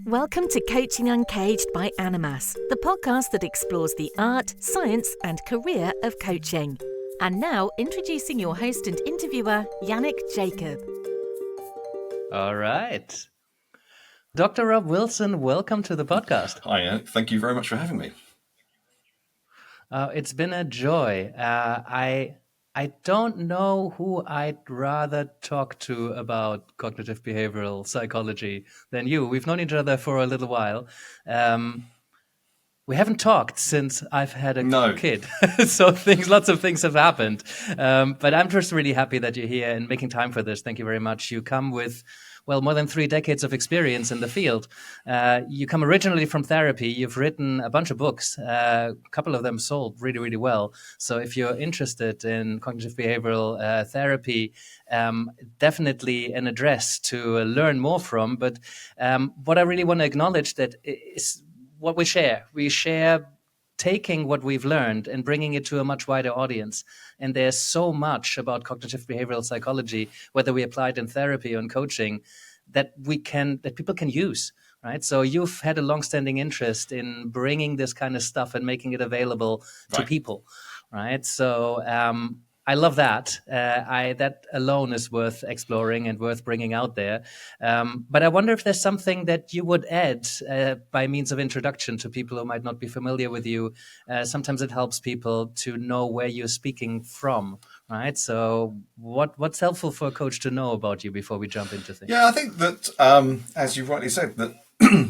Welcome to Coaching Uncaged by Animas, the podcast that explores the art, science, and career of coaching. And now, introducing your host and interviewer, Yannick Jacob. All right. Dr. Rob Willson, welcome to the podcast. Hi, thank you very much for having me. It's been a joy. I don't know who I'd rather talk to about cognitive behavioral psychology than you. We've known each other for a little while. We haven't talked since I've had a kid, so lots of things have happened. But I'm just really happy that you're here and making time for this. Thank you very much. You come with, well, more than 3 decades of experience in the field. You come originally from therapy. You've written a bunch of books. A couple of them sold really, really well. So if you're interested in cognitive behavioral therapy, definitely an address to learn more from. But what I really want to acknowledge that is what we share. We share taking what we've learned and bringing it to a much wider audience. And there's so much about cognitive behavioral psychology, whether we apply it in therapy or in coaching, that people can use, right? So you've had a longstanding interest in bringing this kind of stuff and making it available to people, right? So I love that. That alone is worth exploring and worth bringing out there. But I wonder if there's something that you would add by means of introduction to people who might not be familiar with you. Sometimes it helps people to know where you're speaking from, right? So what's helpful for a coach to know about you before we jump into things? Yeah, I think that, as you rightly said, that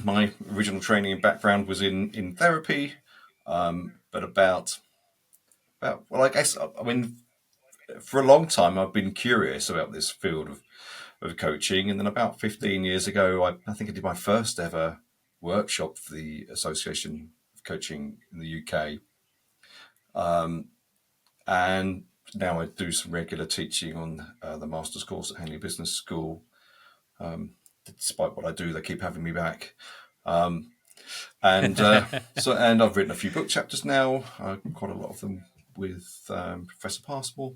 my original training and background was in therapy, but for a long time, I've been curious about this field of coaching. And then about 15 years ago, I think I did my first ever workshop for the Association of Coaching in the UK. And now I do some regular teaching on the master's course at Henley Business School. Despite what I do, they keep having me back. And I've written a few book chapters now, quite a lot of them with Professor Passmore.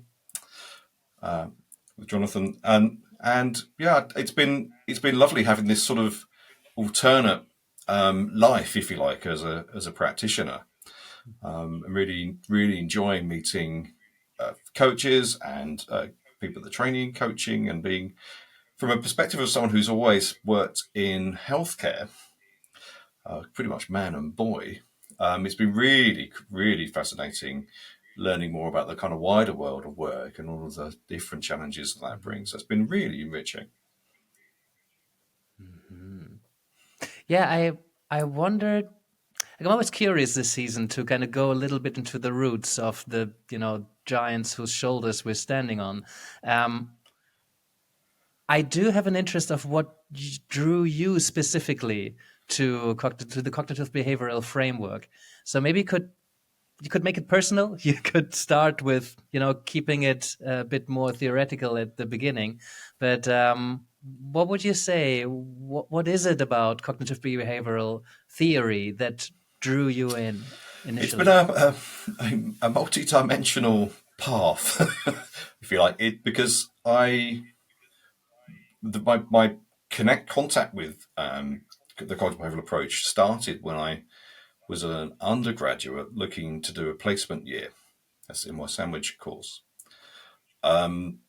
With Jonathan, and yeah, it's been lovely having this sort of alternate life, if you like, as a practitioner. I'm really enjoying meeting coaches and people that are training in coaching, and being from a perspective of someone who's always worked in healthcare, pretty much man and boy. It's been really fascinating learning more about the kind of wider world of work and all of the different challenges that brings. So it's been really enriching. Mm-hmm. Yeah, I wondered, I'm always curious this season to kind of go a little bit into the roots of the, giants whose shoulders we're standing on. I do have an interest of what drew you specifically to the cognitive behavioral framework. So maybe you could make it personal. You could start with, keeping it a bit more theoretical at the beginning. But what would you say? What is it about cognitive behavioral theory that drew you in initially? It's been a multi-dimensional path, if you like, because my contact with the cognitive behavioral approach started when I was an undergraduate looking to do a placement year. That's in my sandwich course. And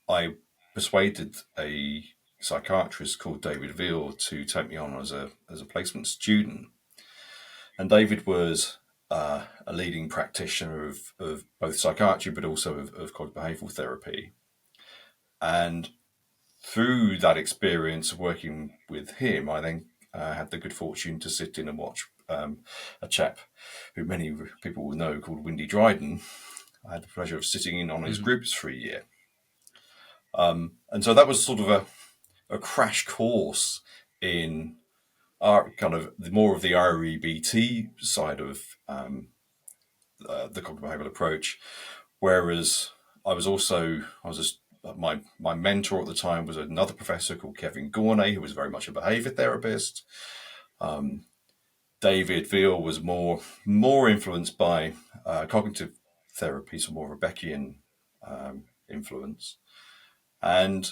I persuaded a psychiatrist called David Veale to take me on as a placement student. And David was a leading practitioner of both psychiatry, but also of cognitive behavioral therapy. And through that experience of working with him, I then had the good fortune to sit in and watch a chap who many people will know called Dryden. I had the pleasure of sitting in on his groups for a year. And so that was sort of a crash course in our kind of more of the REBT side of the cognitive behavioral approach. Whereas my mentor at the time was another professor called Kevin Gournay, who was very much a behavior therapist. David Veale was more influenced by cognitive therapy, so more of a Beckian influence. And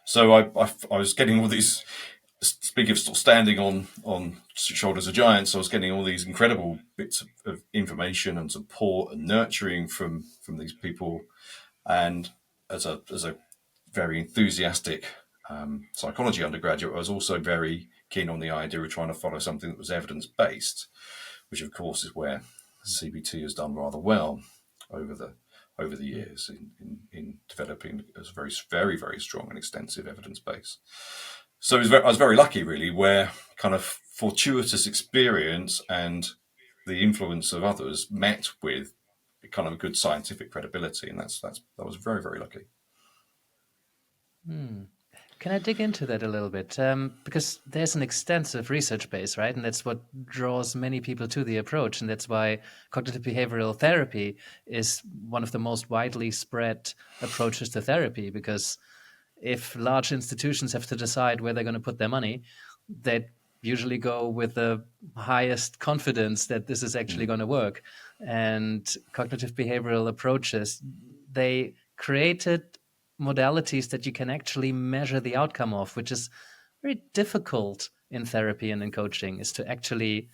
so I was getting all these speaking of sort of standing on shoulders of giants, I was getting all these incredible bits of information and support and nurturing from these people. And as a very enthusiastic psychology undergraduate, I was also very keen on the idea of trying to follow something that was evidence-based, which of course is where CBT has done rather well over the years in developing a very, very, very strong and extensive evidence base. So I was very lucky, really, where kind of fortuitous experience and the influence of others met with kind of good scientific credibility, and that was very, very lucky. Can I dig into that a little bit? Because there's an extensive research base, right? And that's what draws many people to the approach. And that's why cognitive behavioral therapy is one of the most widely spread approaches to therapy. Because if large institutions have to decide where they're going to put their money, they usually go with the highest confidence that this is actually going to work. And cognitive behavioral approaches, they created modalities that you can actually measure the outcome of, which is very difficult in therapy and in coaching, is to actually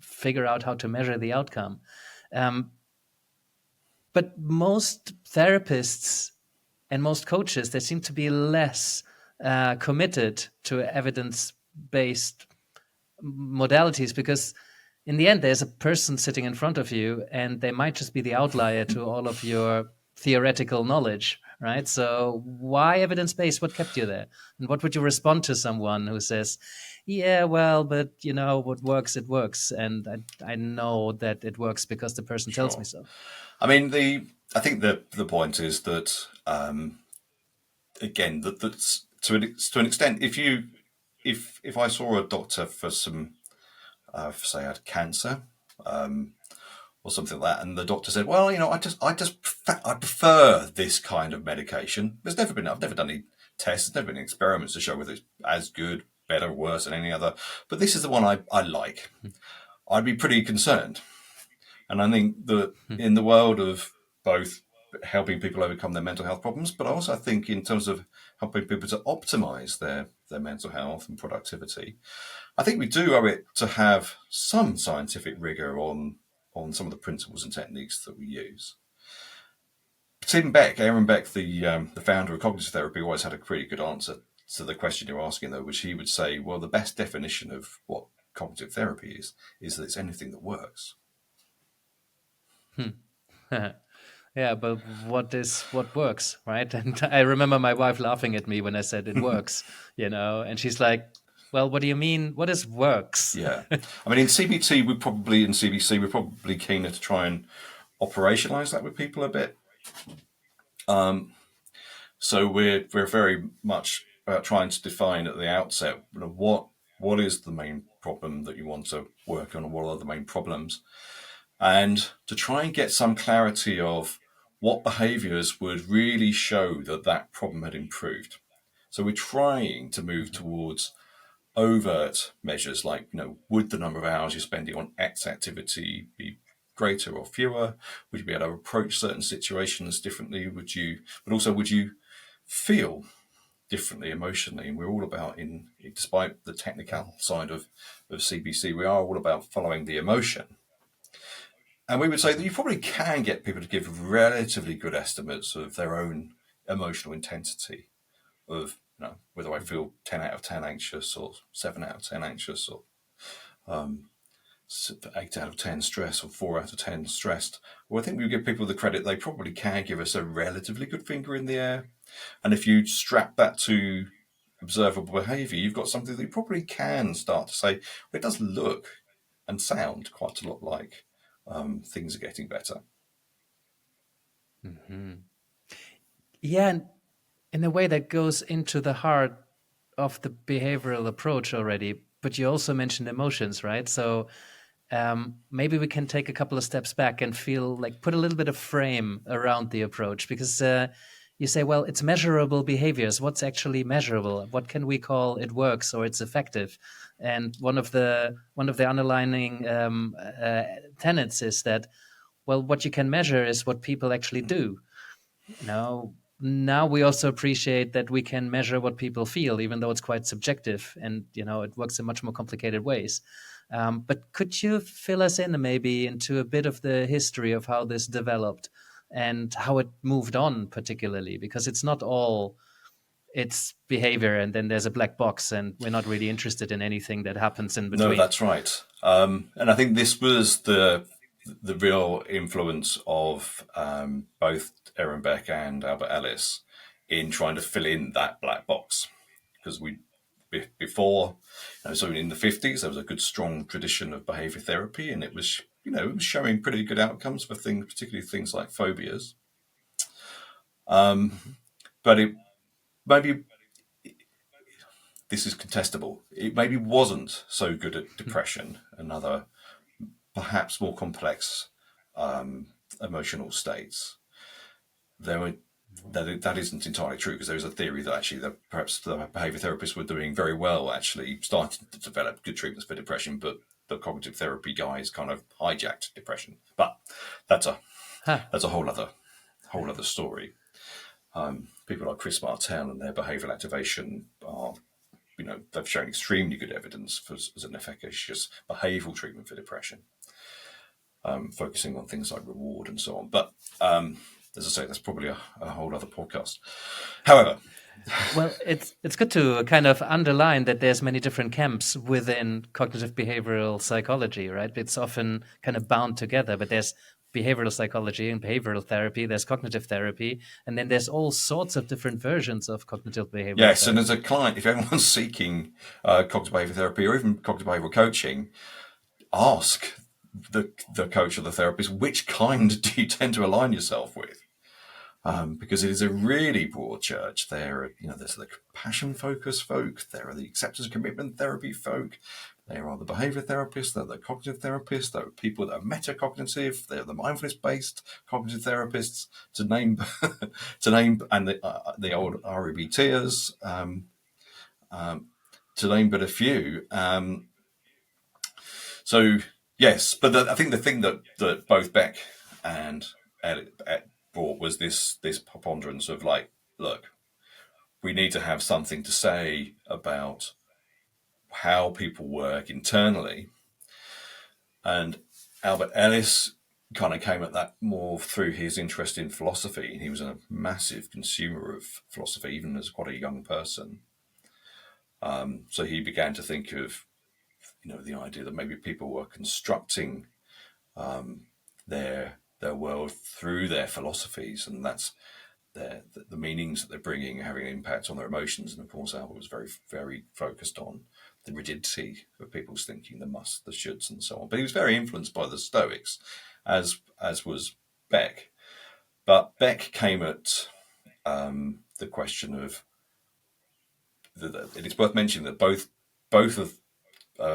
figure out how to measure the outcome. But most therapists and most coaches, they seem to be less committed to evidence-based modalities, because in the end, there's a person sitting in front of you, and they might just be the outlier to all of your theoretical knowledge, right? So why evidence-based? What kept you there? And what would you respond to someone who says, yeah, well, but what works, it works. And I know that it works because the person tells me so. I mean, I think the point is that, again, that's to an extent, if I saw a doctor for some, say I had cancer, or something like that, and the doctor said, well, I prefer this kind of medication. I've never done any tests, there's never been experiments to show whether it's as good, better, worse than any other, but this is the one I like. I'd be pretty concerned. And I think that in the world of both helping people overcome their mental health problems, but also I think in terms of helping people to optimize their mental health and productivity, I think we do owe it to have some scientific rigor on some of the principles and techniques that we use. Aaron Beck, the founder of cognitive therapy, always had a pretty good answer to the question you're asking, though, which he would say, well, the best definition of what cognitive therapy is that it's anything that works. Yeah, but what works, right? And I remember my wife laughing at me when I said it works, and she's like, well, what do you mean? What is works? Yeah. I mean, in CBT, in CBC, we're probably keener to try and operationalize that with people a bit. So we're very much about trying to define at the outset, what is the main problem that you want to work on, and what are the main problems, and to try and get some clarity of what behaviors would really show that problem had improved. So we're trying to move towards overt measures like, would the number of hours you're spending on X activity be greater or fewer? Would you be able to approach certain situations differently? Would you feel differently emotionally? And we're all about, despite the technical side of CBC, we are all about following the emotion. And we would say that you probably can get people to give relatively good estimates of their own emotional intensity, of whether I feel 10 out of 10 anxious or 7 out of 10 anxious, or 8 out of 10 stressed, or 4 out of 10 stressed. Well, I think we give people the credit they probably can give us a relatively good finger in the air. And if you strap that to observable behaviour, you've got something that you probably can start to say, well, it does look and sound quite a lot like things are getting better. Mm-hmm. Yeah, and in a way that goes into the heart of the behavioral approach already, but you also mentioned emotions, right? So maybe we can take a couple of steps back and put a little bit of frame around the approach, because you say, well, it's measurable behaviors. What's actually measurable? What can we call it works or it's effective? And one of the underlining tenets is that, well, what you can measure is what people actually do. now we also appreciate that we can measure what people feel, even though it's quite subjective, and it works in much more complicated ways. But could you fill us in maybe into a bit of the history of how this developed and how it moved on, particularly because it's not all it's behavior and then there's a black box and we're not really interested in anything that happens in between. No, that's right. And I think this was the real influence of both Aaron Beck and Albert Ellis in trying to fill in that black box. Because before, so in the 50s, there was a good, strong tradition of behavior therapy, and it was, it was showing pretty good outcomes for things, particularly things like phobias. But it maybe, this is contestable, it maybe wasn't so good at depression and other perhaps more complex emotional states. That isn't entirely true, because there is a theory that actually perhaps the behavior therapists were doing very well, actually starting to develop good treatments for depression, but the cognitive therapy guys kind of hijacked depression. But that's a whole other story. People like Chris Martel and their behavioral activation are, they've shown extremely good evidence as an efficacious behavioral treatment for depression, focusing on things like reward and so on. But as I say, that's probably a whole other podcast. However, well, it's good to kind of underline that there's many different camps within cognitive behavioral psychology, right? It's often kind of bound together, but there's behavioral psychology and behavioral therapy, there's cognitive therapy, and then there's all sorts of different versions of cognitive behavioral yes, therapy. And as a client, if everyone's seeking cognitive behavioral therapy or even cognitive behavioral coaching, ask the coach or the therapist, which kind do you tend to align yourself with? Because it is a really broad church. There's the compassion focused folk, there are the acceptance and commitment therapy folk, there are the behavior therapists, there are the cognitive therapists, there are people that are metacognitive, there are the mindfulness-based cognitive therapists, to name and the old REBTers, to name but a few. So yes, but I think the thing that both Beck and Elliot brought was this preponderance of like, look, we need to have something to say about how people work internally. And Albert Ellis kind of came at that more through his interest in philosophy. He was a massive consumer of philosophy, even as quite a young person. So he began to think of, the idea that maybe people were constructing their world through their philosophies, and that's the meanings that they're bringing, having an impact on their emotions. And of course, Albert was very, very focused on the rigidity of people's thinking, the musts, the shoulds, and so on. But he was very influenced by the Stoics, as was Beck. But Beck came at the question of it is worth mentioning that both of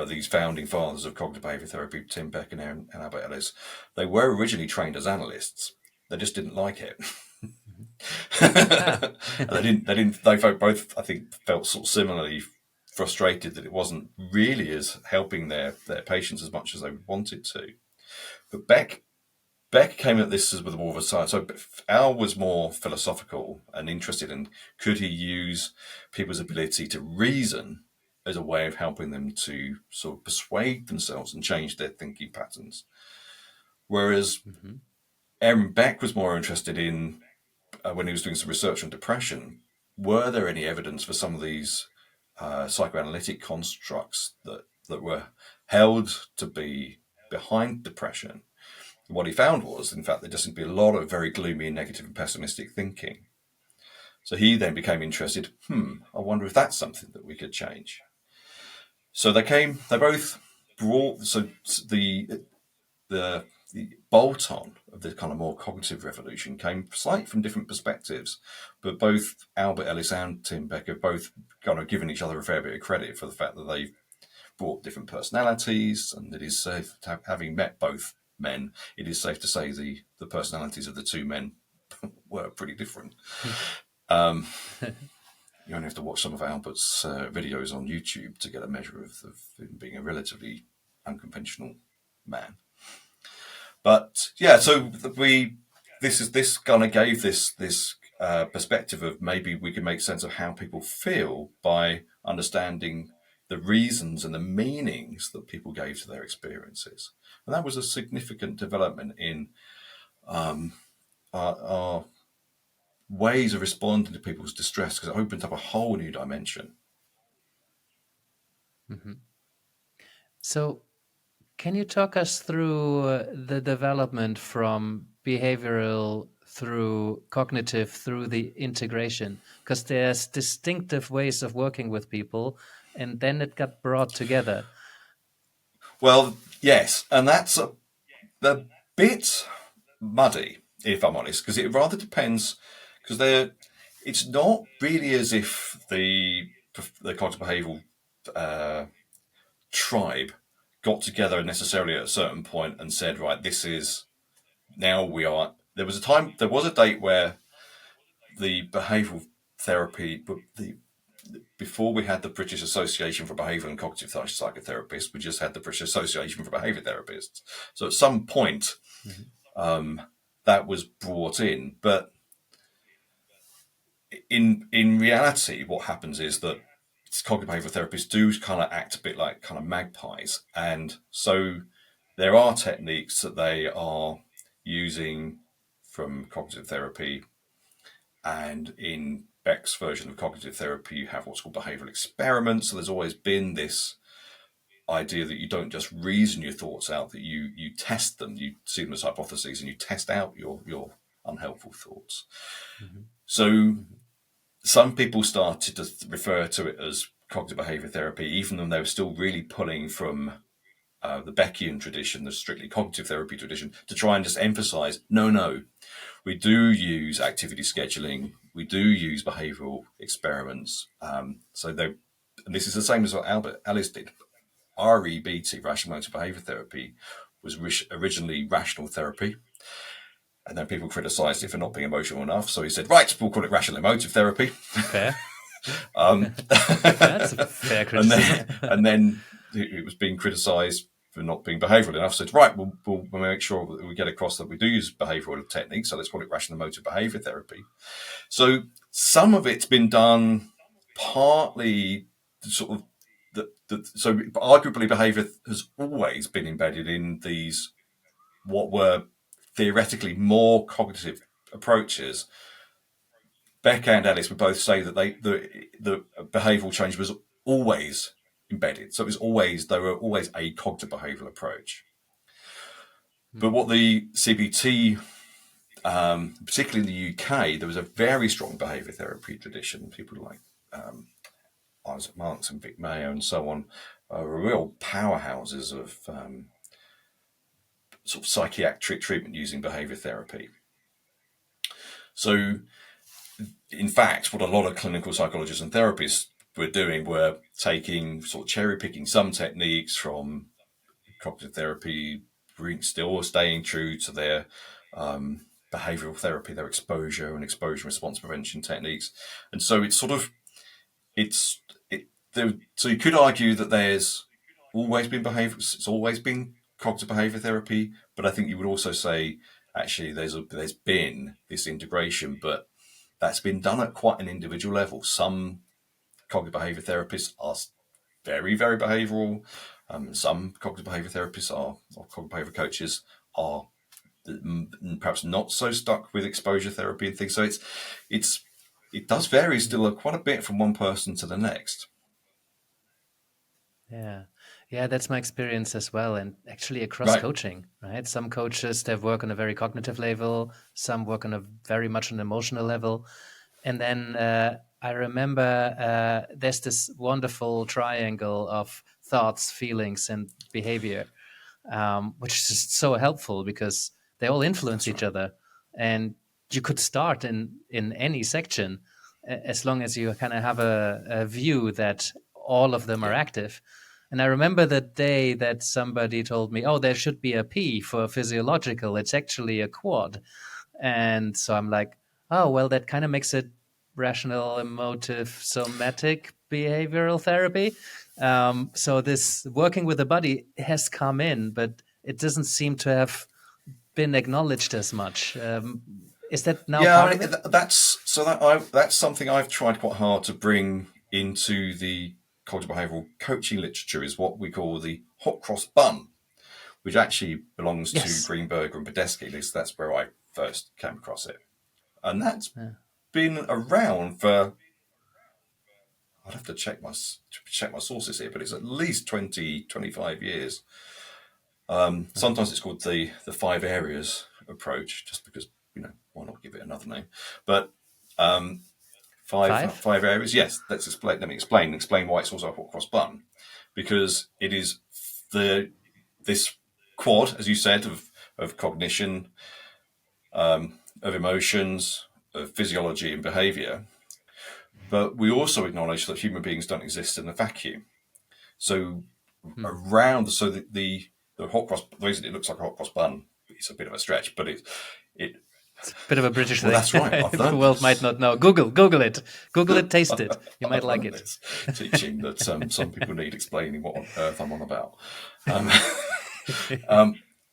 these founding fathers of cognitive behavior therapy, Tim Beck and Albert Ellis, they were originally trained as analysts. They just didn't like it. They both, I think, felt sort of similarly frustrated that it wasn't really as helping their patients as much as they wanted to. But Beck came at this as with more of a science. So Al was more philosophical and interested in, could he use people's ability to reason as a way of helping them to sort of persuade themselves and change their thinking patterns. Whereas Aaron Beck was more interested in, when he was doing some research on depression, were there any evidence for some of these psychoanalytic constructs that were held to be behind depression? And what he found was, in fact, there just seemed to be a lot of very gloomy and negative and pessimistic thinking. So he then became interested, I wonder if that's something that we could change. So they both brought, so the bolt-on of the kind of more cognitive revolution came slightly from different perspectives, but both Albert Ellis and Tim Beck have both kind of given each other a fair bit of credit for the fact that they've brought different personalities, and it is safe, having met both men, it is safe to say the personalities of the two men were pretty different. You only have to watch some of Albert's videos on YouTube to get a measure of him being a relatively unconventional man. But yeah, so this kind of gave this perspective of maybe we can make sense of how people feel by understanding the reasons and the meanings that people gave to their experiences. And that was a significant development in our ways of responding to people's distress, because it opened up a whole new dimension. Mm-hmm. So, can you talk us through the development from behavioral through cognitive through the integration? Because there's distinctive ways of working with people, and then it got brought together. Well, yes, and that's a bit muddy, if I'm honest, because it rather depends, because it's not really as if the cognitive behavioural tribe got together necessarily at a certain point and said, right, this is, now we are, there was a date where the behavioural therapy, before we had the British Association for Behavioural and Cognitive Psychotherapists, we just had the British Association for Behaviour Therapists. So at some point, that was brought in. But in reality, what happens is that cognitive behavioural therapists do kind of act a bit like kind of magpies. And so there are techniques that they are using from cognitive therapy. And in Beck's version of cognitive therapy, you have what's called behavioural experiments. So there's always been this idea that you don't just reason your thoughts out, that you test them, you see them as hypotheses, and you test out your unhelpful thoughts. Mm-hmm. So some people started to refer to it as cognitive behaviour therapy, even though they were still really pulling from the Beckian tradition, the strictly cognitive therapy tradition, to try and just emphasise, no, we do use activity scheduling, we do use behavioural experiments. And this is the same as what Albert Ellis did. REBT, Rational Emotive Behaviour Therapy, was originally rational therapy. And then people criticised it for not being emotional enough. So he said, right, we'll call it rational emotive therapy. Fair. That's a fair criticism. and then it was being criticised for not being behavioural enough. So it's right, we'll make sure that we get across that we do use behavioural techniques. So let's call it rational emotive behaviour therapy. So some of it's been done partly sort of, so arguably behaviour has always been embedded in these, what were theoretically more cognitive approaches. Beck and Ellis would both say that the behavioural change was always embedded. So they were always a cognitive behavioural approach. But what the CBT, particularly in the UK, there was a very strong behaviour therapy tradition. People like Isaac Marks and Vic Mayo and so on were real powerhouses of sort of psychiatric treatment using behaviour therapy. So, in fact, what a lot of clinical psychologists and therapists were doing were taking, sort of cherry picking some techniques from cognitive therapy, still staying true to their behavioural therapy, their exposure and exposure response prevention techniques. And so it's sort of, so you could argue that there's always been it's always been cognitive behavior therapy, but I think you would also say actually there's been this integration, but that's been done at quite an individual level. Some cognitive behavior therapists are very, very behavioral. Some cognitive behavior therapists or cognitive behavior coaches are perhaps not so stuck with exposure therapy and things. So it does vary still quite a bit from one person to the next. Yeah, that's my experience as well, and actually across coaching, right? Some coaches, they work on a very cognitive level, some work on a very much an emotional level, and then I remember there's this wonderful triangle of thoughts, feelings, and behavior, which is just so helpful because they all influence each other, and you could start in any section as long as you kind of have a view that all of them are active. And I remember the day that somebody told me, oh, there should be a P for physiological. It's actually a quad. And so I'm like, oh, well, that kind of makes it rational, emotive, somatic behavioral therapy. So this working with the body has come in, but it doesn't seem to have been acknowledged as much. Is that now Yeah, part of it? that's something I've tried quite hard to bring into the cognitive behavioural coaching literature, is what we call the hot cross bun, which actually belongs to Yes. Greenberg and Podesky. At least that's where I first came across it, and that's Yeah. been around for. I'd have to check my sources here, but it's at least 20, 25 years. Sometimes it's called the 5 areas approach, just because, why not give it another name? But Five? five areas. Yes, let me explain why it's also a hot cross bun, because it is this quad, as you said, of cognition, of emotions, of physiology and behaviour. But we also acknowledge that human beings don't exist in a vacuum. So the hot cross, the reason it looks like a hot cross bun, it's a bit of a stretch, but it It's a bit of a British well, thing. that's right. I've The learned world this. might not know. Google it. Google it, taste it. You might I've like learned it. this teaching that some people need explaining what on earth I'm on about.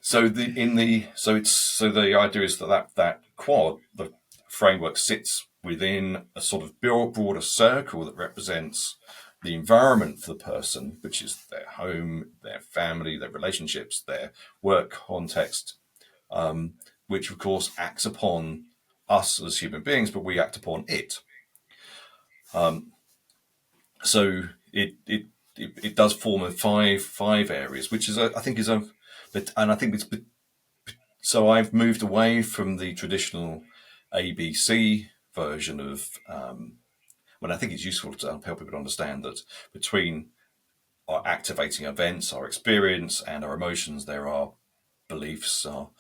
So the idea is that quad, the framework, sits within a sort of broader circle that represents the environment for the person, which is their home, their family, their relationships, their work context, which of course acts upon us as human beings, but we act upon it. So it does form a five areas, which is so I've moved away from the traditional ABC version of. I think it's useful to help people understand that between our activating events, our experience, and our emotions, there are beliefs, our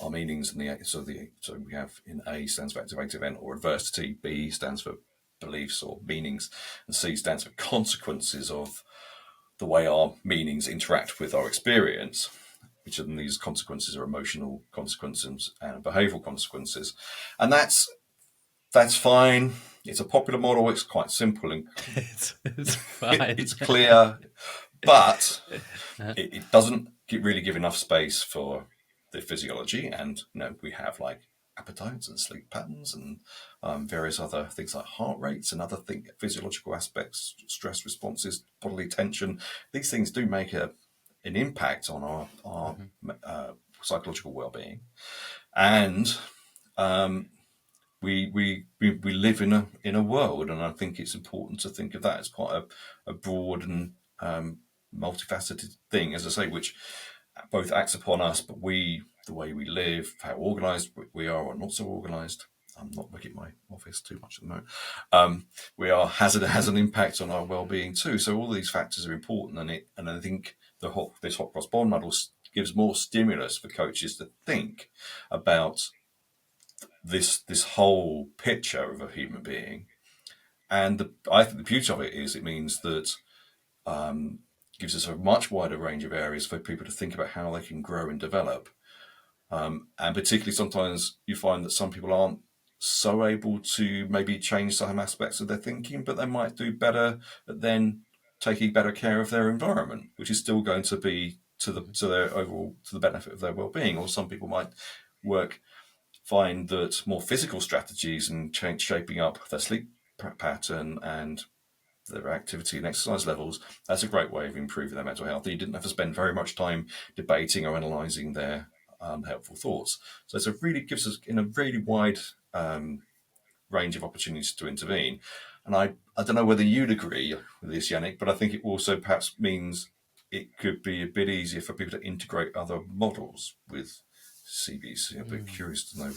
meanings, and so we have in A stands for activating event or adversity, B stands for beliefs or meanings, and C stands for consequences of the way our meanings interact with our experience, which of these consequences are emotional consequences and behavioural consequences. And that's fine. It's a popular model. It's quite simple and It's fine. it's clear, but it doesn't really give enough space for the physiology. And we have like appetites and sleep patterns and various other things like heart rates and other physiological aspects, stress responses, bodily tension. These things do make an impact on our psychological well-being, and we live in a world, and I think it's important to think of that as quite a broad and multifaceted thing, as I say, which both acts upon us, but the way we live, how organised we are or not so organised. I'm not looking at my office too much at the moment. Has an impact on our well-being too. So all these factors are important, and I think this hot cross bond model gives more stimulus for coaches to think about this whole picture of a human being. And I think the beauty of it is it means that gives us a much wider range of areas for people to think about how they can grow and develop. And particularly sometimes you find that some people aren't so able to maybe change some aspects of their thinking, but they might do better at then taking better care of their environment, which is still going to be to the benefit of their well-being. Or some people might find that more physical strategies and shaping up their sleep pattern and their activity and exercise levels, that's a great way of improving their mental health. You didn't have to spend very much time debating or analysing their helpful thoughts. So it gives us in a really wide range of opportunities to intervene. And I don't know whether you'd agree with this, Yannick, but I think it also perhaps means it could be a bit easier for people to integrate other models with CBC. I'm a bit curious to know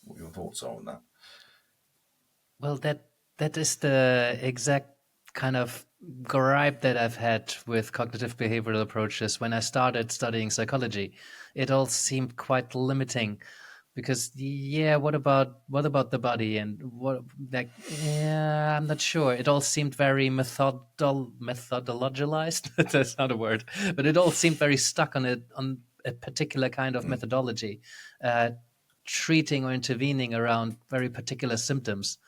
what your thoughts are on that. Well, that is the exact kind of gripe that I've had with cognitive behavioral approaches when I started studying psychology. It all seemed quite limiting because what about the body and I'm not sure. It all seemed very methodologized. That's not a word, but it all seemed very stuck on a particular kind of methodology, treating or intervening around very particular symptoms.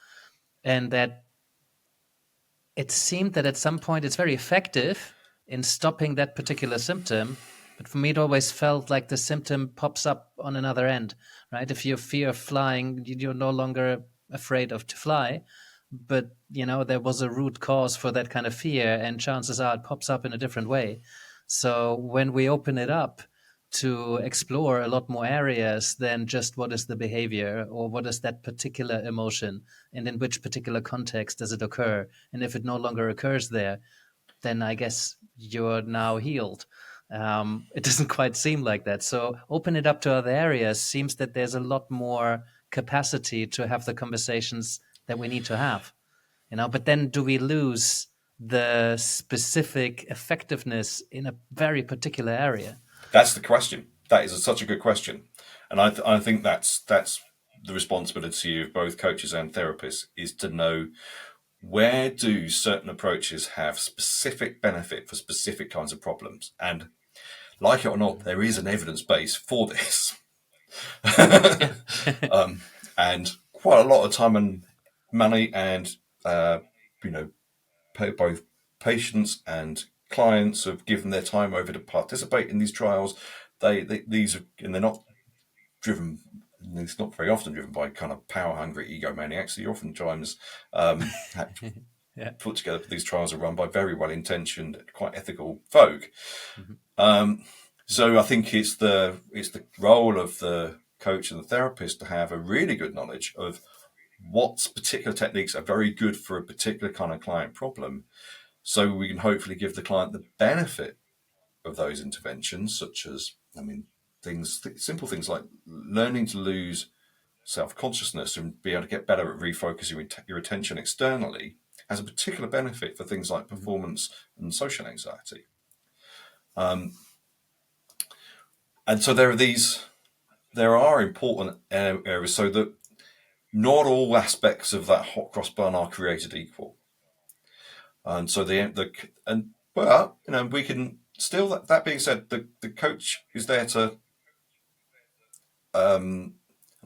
And that it seemed that at some point it's very effective in stopping that particular symptom, But for me, it always felt like the symptom pops up on another end, right? If you fear flying, you're no longer afraid of to fly, but there was a root cause for that kind of fear, and chances are it pops up in a different way. So when we open it up to explore a lot more areas than just what is the behavior or what is that particular emotion and in which particular context does it occur, and if it no longer occurs there, then I guess you're now healed. It doesn't quite seem like that. So open it up to other areas. Seems that there's a lot more capacity to have the conversations that we need to have. But then do we lose the specific effectiveness in a very particular area? That's the question. That is such a good question, and I think that's the responsibility of both coaches and therapists, is to know where do certain approaches have specific benefit for specific kinds of problems, and like it or not, there is an evidence base for this. And quite a lot of time and money and both patients and clients have given their time over to participate in these trials. These are, and they're not driven. It's not very often driven by kind of power-hungry egomaniacs. You're oftentimes put together. These trials are run by very well-intentioned, quite ethical folk. Mm-hmm. So I think it's the role of the coach and the therapist to have a really good knowledge of what particular techniques are very good for a particular kind of client problem, so we can hopefully give the client the benefit of those interventions, such as, simple things like learning to lose self-consciousness and be able to get better at refocusing your attention externally, has a particular benefit for things like performance and social anxiety. And so there are important areas, so that not all aspects of that hot cross bun are created equal. And so we can still, that being said, the coach is there to, and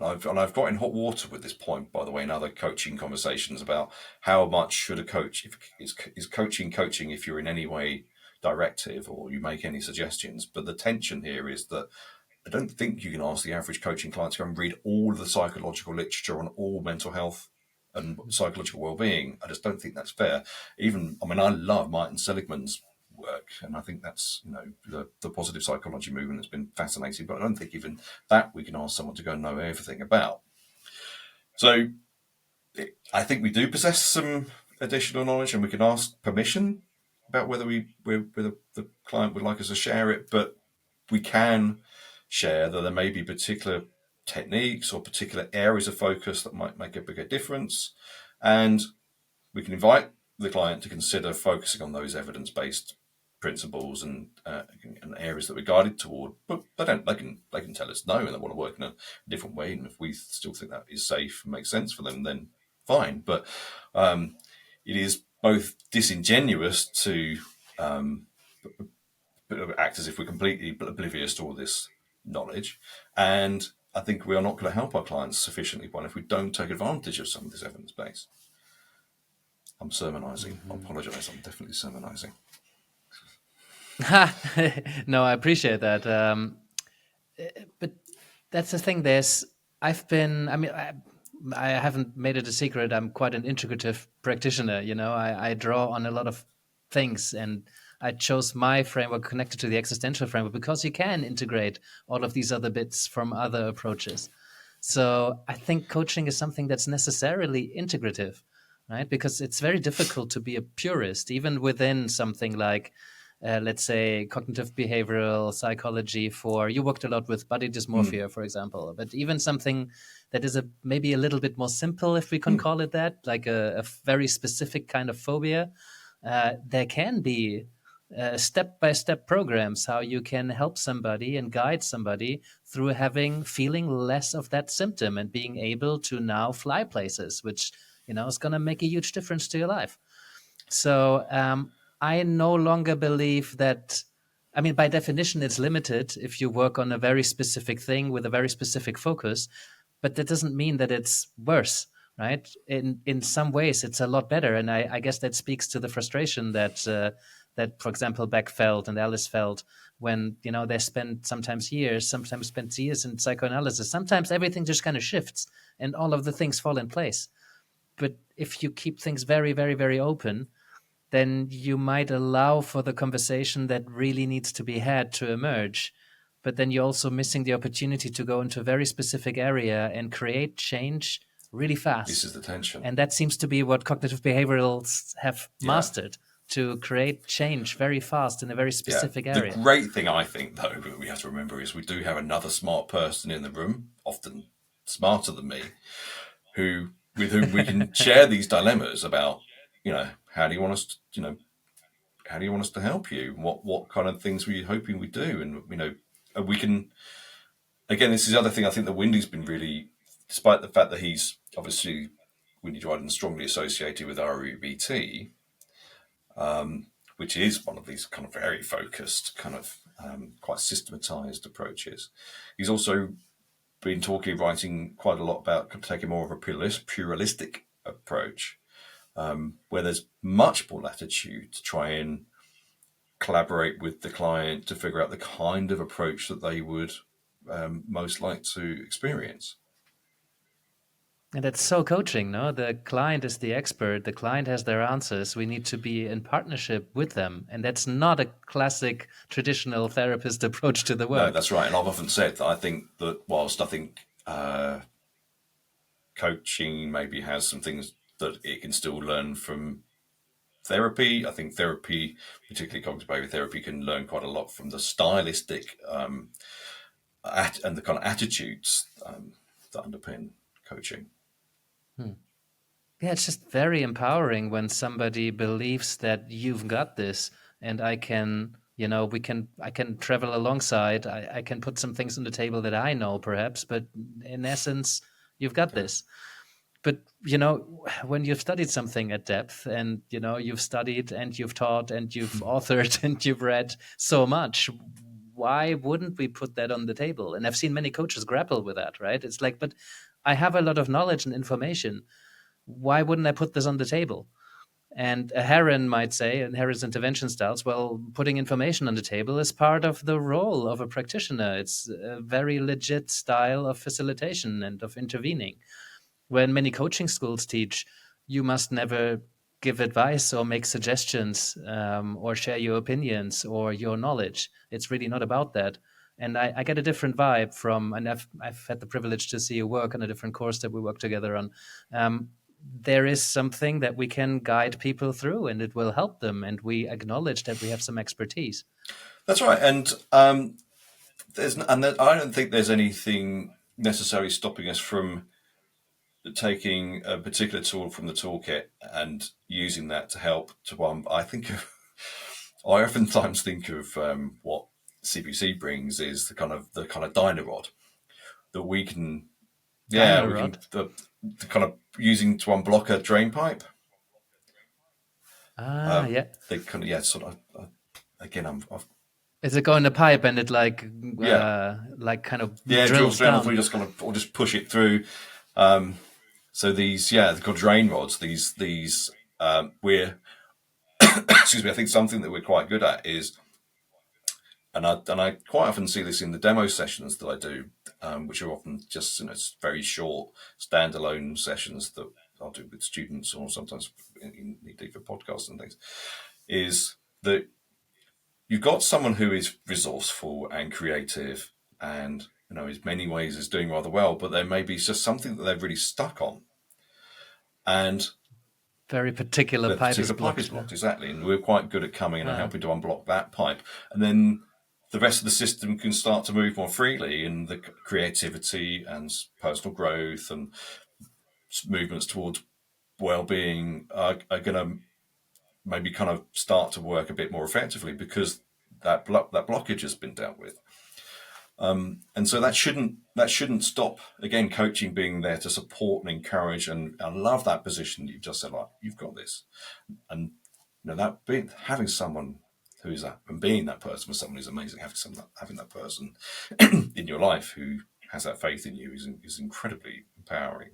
I've got in hot water with this point, by the way, in other coaching conversations about how much should a coach, is coaching if you're in any way directive or you make any suggestions. But the tension here is that I don't think you can ask the average coaching client to go and read all of the psychological literature on all mental health and psychological well-being. I just don't think that's fair. I love Martin Seligman's work, and I think that's, the positive psychology movement has been fascinating, but I don't think even that we can ask someone to go and know everything about. So I think we do possess some additional knowledge, and we can ask permission about whether the client would like us to share it, but we can share that there may be particular techniques or particular areas of focus that might make a bigger difference, and we can invite the client to consider focusing on those evidence-based principles and areas that we're guided toward. But they can tell us no, and they want to work in a different way, and if we still think that is safe and makes sense for them, then fine. But it is both disingenuous to act as if we're completely oblivious to all this knowledge, and I think we are not going to help our clients sufficiently well if we don't take advantage of some of this evidence base. I'm sermonizing. Mm-hmm. I apologize. I'm definitely sermonizing. No, I appreciate that. But that's the thing. I haven't made it a secret. I'm quite an integrative practitioner. I draw on a lot of things, and I chose my framework connected to the existential framework because you can integrate all of these other bits from other approaches. So I think coaching is something that's necessarily integrative, right? Because it's very difficult to be a purist, even within something like, let's say, cognitive-behavioural psychology. You worked a lot with body dysmorphia, for example, but even something that is maybe a little bit more simple, if we can call it that, like a very specific kind of phobia. There can be step-by-step programs how you can help somebody and guide somebody through feeling less of that symptom and being able to now fly places, which is going to make a huge difference to your life. So I no longer believe that. By definition, it's limited if you work on a very specific thing with a very specific focus, but that doesn't mean that it's worse. Right? In some ways, it's a lot better, and I guess that speaks to the frustration that that, for example, Beck felt and Alice felt when, they sometimes spent years in psychoanalysis. Sometimes everything just kind of shifts and all of the things fall in place. But if you keep things very, very, very open, then you might allow for the conversation that really needs to be had to emerge. But then you're also missing the opportunity to go into a very specific area and create change really fast. This is the tension. And that seems to be what cognitive behaviorals have mastered, to create change very fast in a very specific area. The great thing, I think, though, that we have to remember is we do have another smart person in the room, often smarter than me, with whom we can share these dilemmas about, how do you want us to, how do you want us to help you? What kind of things were you hoping we'd do? And, we can, again, this is the other thing I think that Windy's been really, despite the fact that he's obviously, Windy Dryden, strongly associated with REBT, which is one of these kind of very focused, kind of quite systematized approaches. He's also been writing quite a lot about taking more of a pluralistic approach, where there's much more latitude to try and collaborate with the client to figure out the kind of approach that they would most like to experience. And that's so coaching, no? The client is the expert. The client has their answers. We need to be in partnership with them. And that's not a classic traditional therapist approach to the work. No, that's right. And I've often said that I think that whilst I think coaching maybe has some things that it can still learn from therapy, I think therapy, particularly cognitive behavior therapy, can learn quite a lot from the stylistic and the kind of attitudes that underpin coaching. Yeah, it's just very empowering when somebody believes that you've got this, and I can, I can travel alongside. I can put some things on the table that I know, perhaps, but in essence, you've got this. But, when you've studied something at depth and, you've studied and you've taught and you've authored and you've read so much, why wouldn't we put that on the table? And I've seen many coaches grapple with that, right? It's like, but I have a lot of knowledge and information. Why wouldn't I put this on the table? And a Heron might say, in Heron's intervention styles, well, putting information on the table is part of the role of a practitioner. It's a very legit style of facilitation and of intervening. When many coaching schools teach, you must never give advice or make suggestions or share your opinions or your knowledge. It's really not about that. And I get a different vibe from, and I've had the privilege to see you work on a different course that we work together on. There is something that we can guide people through, and it will help them. And we acknowledge that we have some expertise. That's right. And I don't think there's anything necessarily stopping us from taking a particular tool from the toolkit and using that to help to I oftentimes think of what CBC brings is the kind of dyno rod that we can the kind of using to unblock a drain pipe. They kind of sort of again is it going in a pipe and it like kind of drills down? We just or just push it through. So these they're called drain rods. These we're excuse me. I think something that we're quite good at is, and I quite often see this in the demo sessions that I do, which are often just very short standalone sessions that I'll do with students or sometimes in deeper podcasts and things, is that you've got someone who is resourceful and creative and in many ways is doing rather well, but there may be just something that they're really stuck on. And very particular pipe is blocked. Exactly. And we're quite good at coming in and helping to unblock that pipe. And then the rest of the system can start to move more freely, and the creativity and personal growth and movements towards well-being are going to maybe kind of start to work a bit more effectively because that blockage has been dealt with. And so that shouldn't stop, again, coaching being there to support and encourage. And I love that position that you've just said, like, you've got this. And having someone who is that and being that person with someone who's amazing, having that person in your life who has that faith in you is incredibly empowering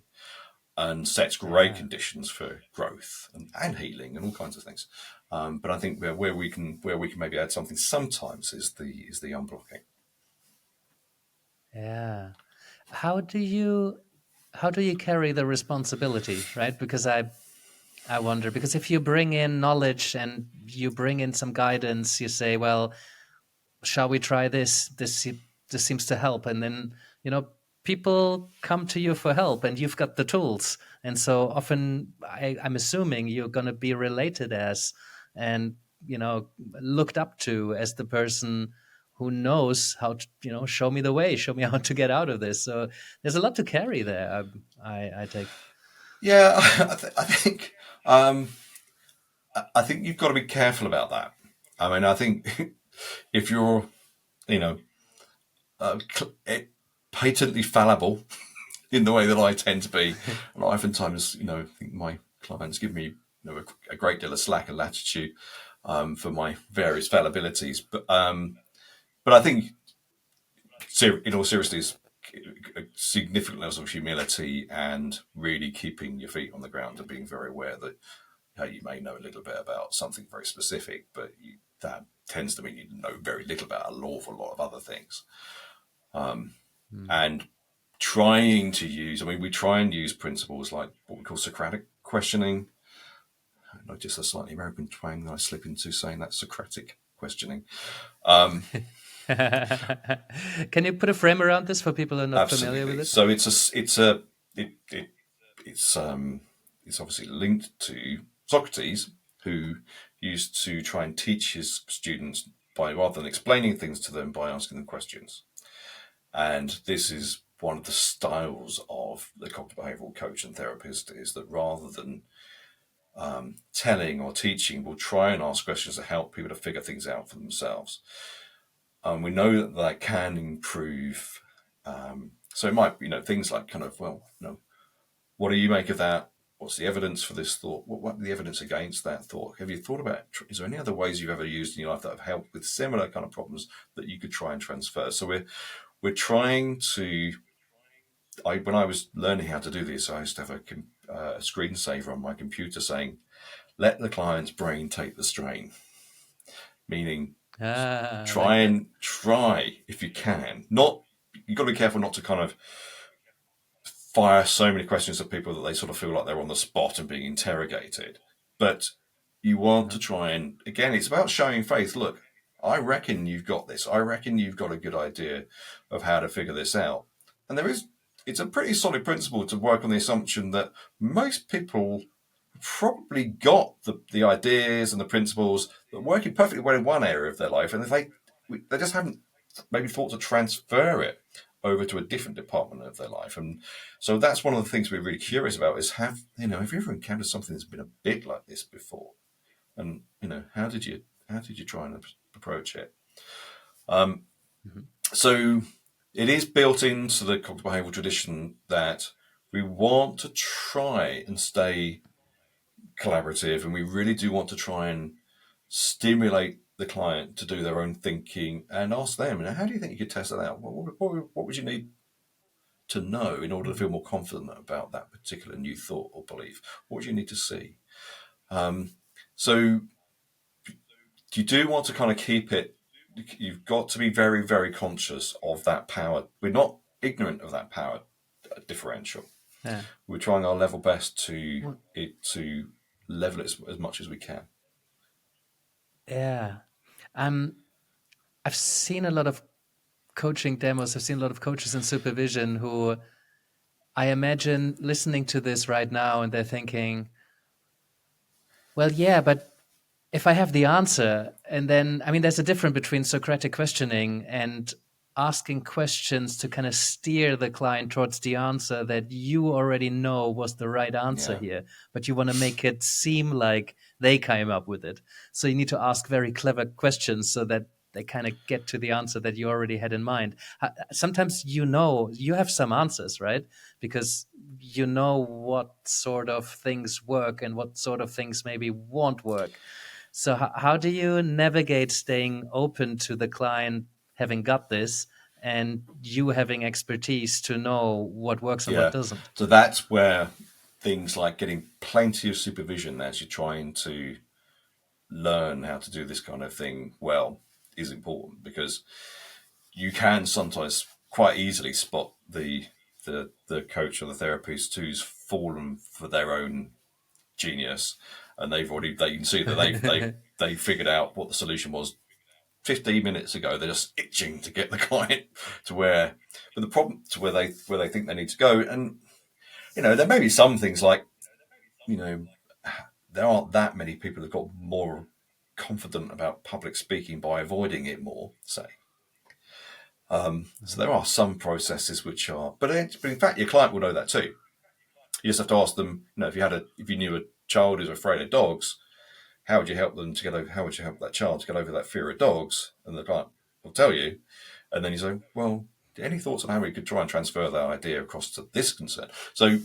and sets great conditions for growth and healing and all kinds of things. But I think where we can maybe add something sometimes is the unblocking. Yeah. How do you carry the responsibility, right? Because I wonder, because if you bring in knowledge and you bring in some guidance, you say, well, shall we try this? This seems to help. And then, people come to you for help and you've got the tools. And so often I'm assuming you're going to be related as and, looked up to as the person who knows how to, show me the way, show me how to get out of this. So there's a lot to carry there, I take. Yeah, I think you've got to be careful about that. I mean, I think if you're, patently fallible in the way that I tend to be, and oftentimes, I think my clients give me, a great deal of slack and latitude for my various fallibilities. But I think, in all seriousness, significant levels of humility and really keeping your feet on the ground and being very aware that you may know a little bit about something very specific, but that tends to mean you know very little about an awful lot of other things. And trying to use, we try and use principles like what we call Socratic questioning. Not just a slightly American twang that I slip into saying that, Socratic questioning. Can you put a frame around this for people who are not Absolutely. familiar with it? So it's obviously linked to Socrates, who used to try and teach his students by, rather than explaining things to them, by asking them questions. And this is one of the styles of the cognitive behavioural coach and therapist, is that rather than telling or teaching, we'll try and ask questions to help people to figure things out for themselves. We know that can improve. So it might, things like what do you make of that? What's the evidence for this thought? What the evidence against that thought? Have you thought about, is there any other ways you've ever used in your life that have helped with similar kind of problems that you could try and transfer? So we're trying to, when I was learning how to do this, I used to have a screensaver on my computer saying, let the client's brain take the strain. Meaning, try if you can. You've got to be careful not to kind of fire so many questions at people that they sort of feel like they're on the spot and being interrogated. But you want to try and, again, it's about showing faith. Look, I reckon you've got this. I reckon you've got a good idea of how to figure this out. And it's a pretty solid principle to work on the assumption that most people probably got the ideas and the principles that are working perfectly well in one area of their life, and if they just haven't maybe thought to transfer it over to a different department of their life. And so that's one of the things we're really curious about, is have you ever encountered something that's been a bit like this before, and how did you try and approach it? So it is built into the cognitive behavioural tradition that we want to try and stay collaborative, and we really do want to try and stimulate the client to do their own thinking and ask them, how do you think you could test that out? What would you need to know in order to feel more confident about that particular new thought or belief? What would you need to see? So you do want to kind of keep it, you've got to be very, very conscious of that power. We're not ignorant of that power differential. Yeah. We're trying our level best to level it as much as we can. Yeah. I've seen a lot of coaching demos. I've seen a lot of coaches in supervision who I imagine listening to this right now, and they're thinking, well, yeah, but if I have the answer, and then, there's a difference between Socratic questioning and asking questions to kind of steer the client towards the answer that you already know was the right answer here, but you want to make it seem like they came up with it. So you need to ask very clever questions so that they kind of get to the answer that you already had in mind. Sometimes you have some answers, right? Because you know what sort of things work and what sort of things maybe won't work. So how do you navigate staying open to the client having got this and you having expertise to know what works and what doesn't? So that's where things like getting plenty of supervision as you're trying to learn how to do this kind of thing well is important, because you can sometimes quite easily spot the coach or the therapist who's fallen for their own genius, and they can see that they figured out what the solution was 15 minutes ago. They're just itching to get the client to where they think they need to go. And there may be some things like, there aren't that many people who've got more confident about public speaking by avoiding it more, say. So there are some processes which are, but in fact, your client will know that too. You just have to ask them, if you knew a child who's afraid of dogs, how would you help that child to get over that fear of dogs? And the client will tell you. And then you say, well, any thoughts on how we could try and transfer that idea across to this concern? So,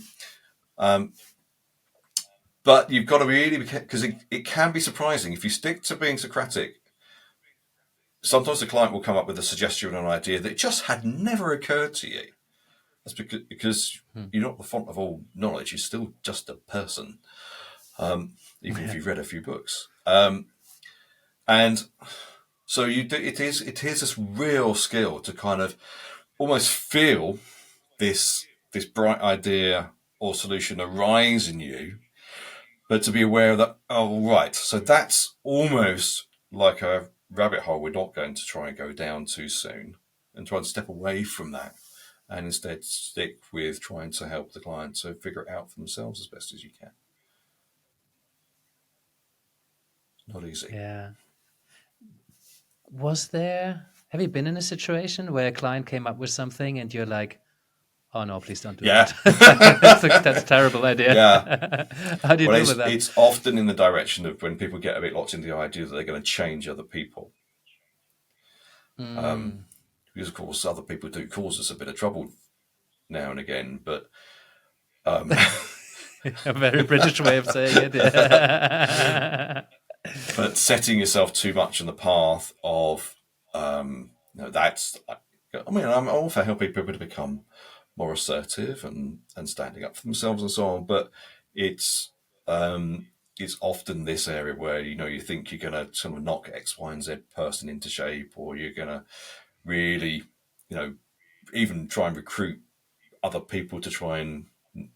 but you've got to really, because it can be surprising if you stick to being Socratic. Sometimes the client will come up with a suggestion or an idea that just had never occurred to you. That's because you're not the font of all knowledge. You're still just a person, even if you've read a few books. And so it is this real skill to kind of almost feel this bright idea or solution arise in you, but to be aware that, oh, right, so that's almost like a rabbit hole we're not going to try and go down too soon, and try and step away from that and instead stick with trying to help the client to figure it out for themselves as best as you can. Not easy. Yeah. Have you been in a situation where a client came up with something and you're like, oh no, please don't do that. That's a terrible idea. Yeah. How do you deal with that? It's often in the direction of when people get a bit locked into the idea that they're going to change other people. Because of course other people do cause us a bit of trouble now and again, but a very British way of saying it. But setting yourself too much in the path of that's, I mean, I'm all for helping people to become more assertive and standing up for themselves and so on, but it's often this area where you think you're going to sort of knock X, Y, and Z person into shape, or you're going to really even try and recruit other people to try and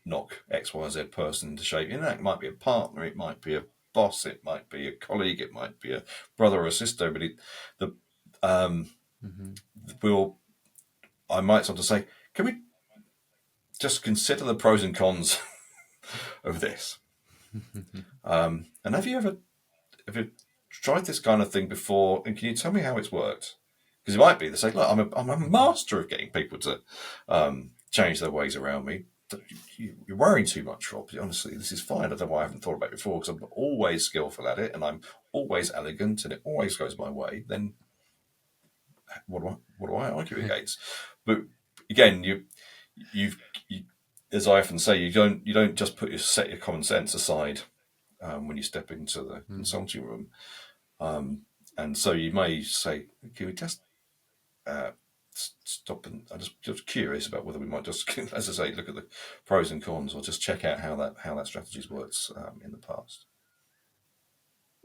knock X, Y, Z person into shape. It might be a partner, it might be a boss, it might be a colleague, it might be a brother or a sister, but I might sort of say, can we just consider the pros and cons of this? And have you tried this kind of thing before? And can you tell me how it's worked? Because it might be they say, look, I'm a master of getting people to change their ways around me. You're worrying too much, Rob. Honestly, this is fine. I don't know why I haven't thought about it before, because I'm always skillful at it and I'm always elegant and it always goes my way. Then what do I argue against? But again, you as I often say, you don't just set your common sense aside when you step into the consulting room, and so you may say, "Can we just stop?" And I'm just curious about whether we might just, as I say, look at the pros and cons, or just check out how that strategy's worked in the past.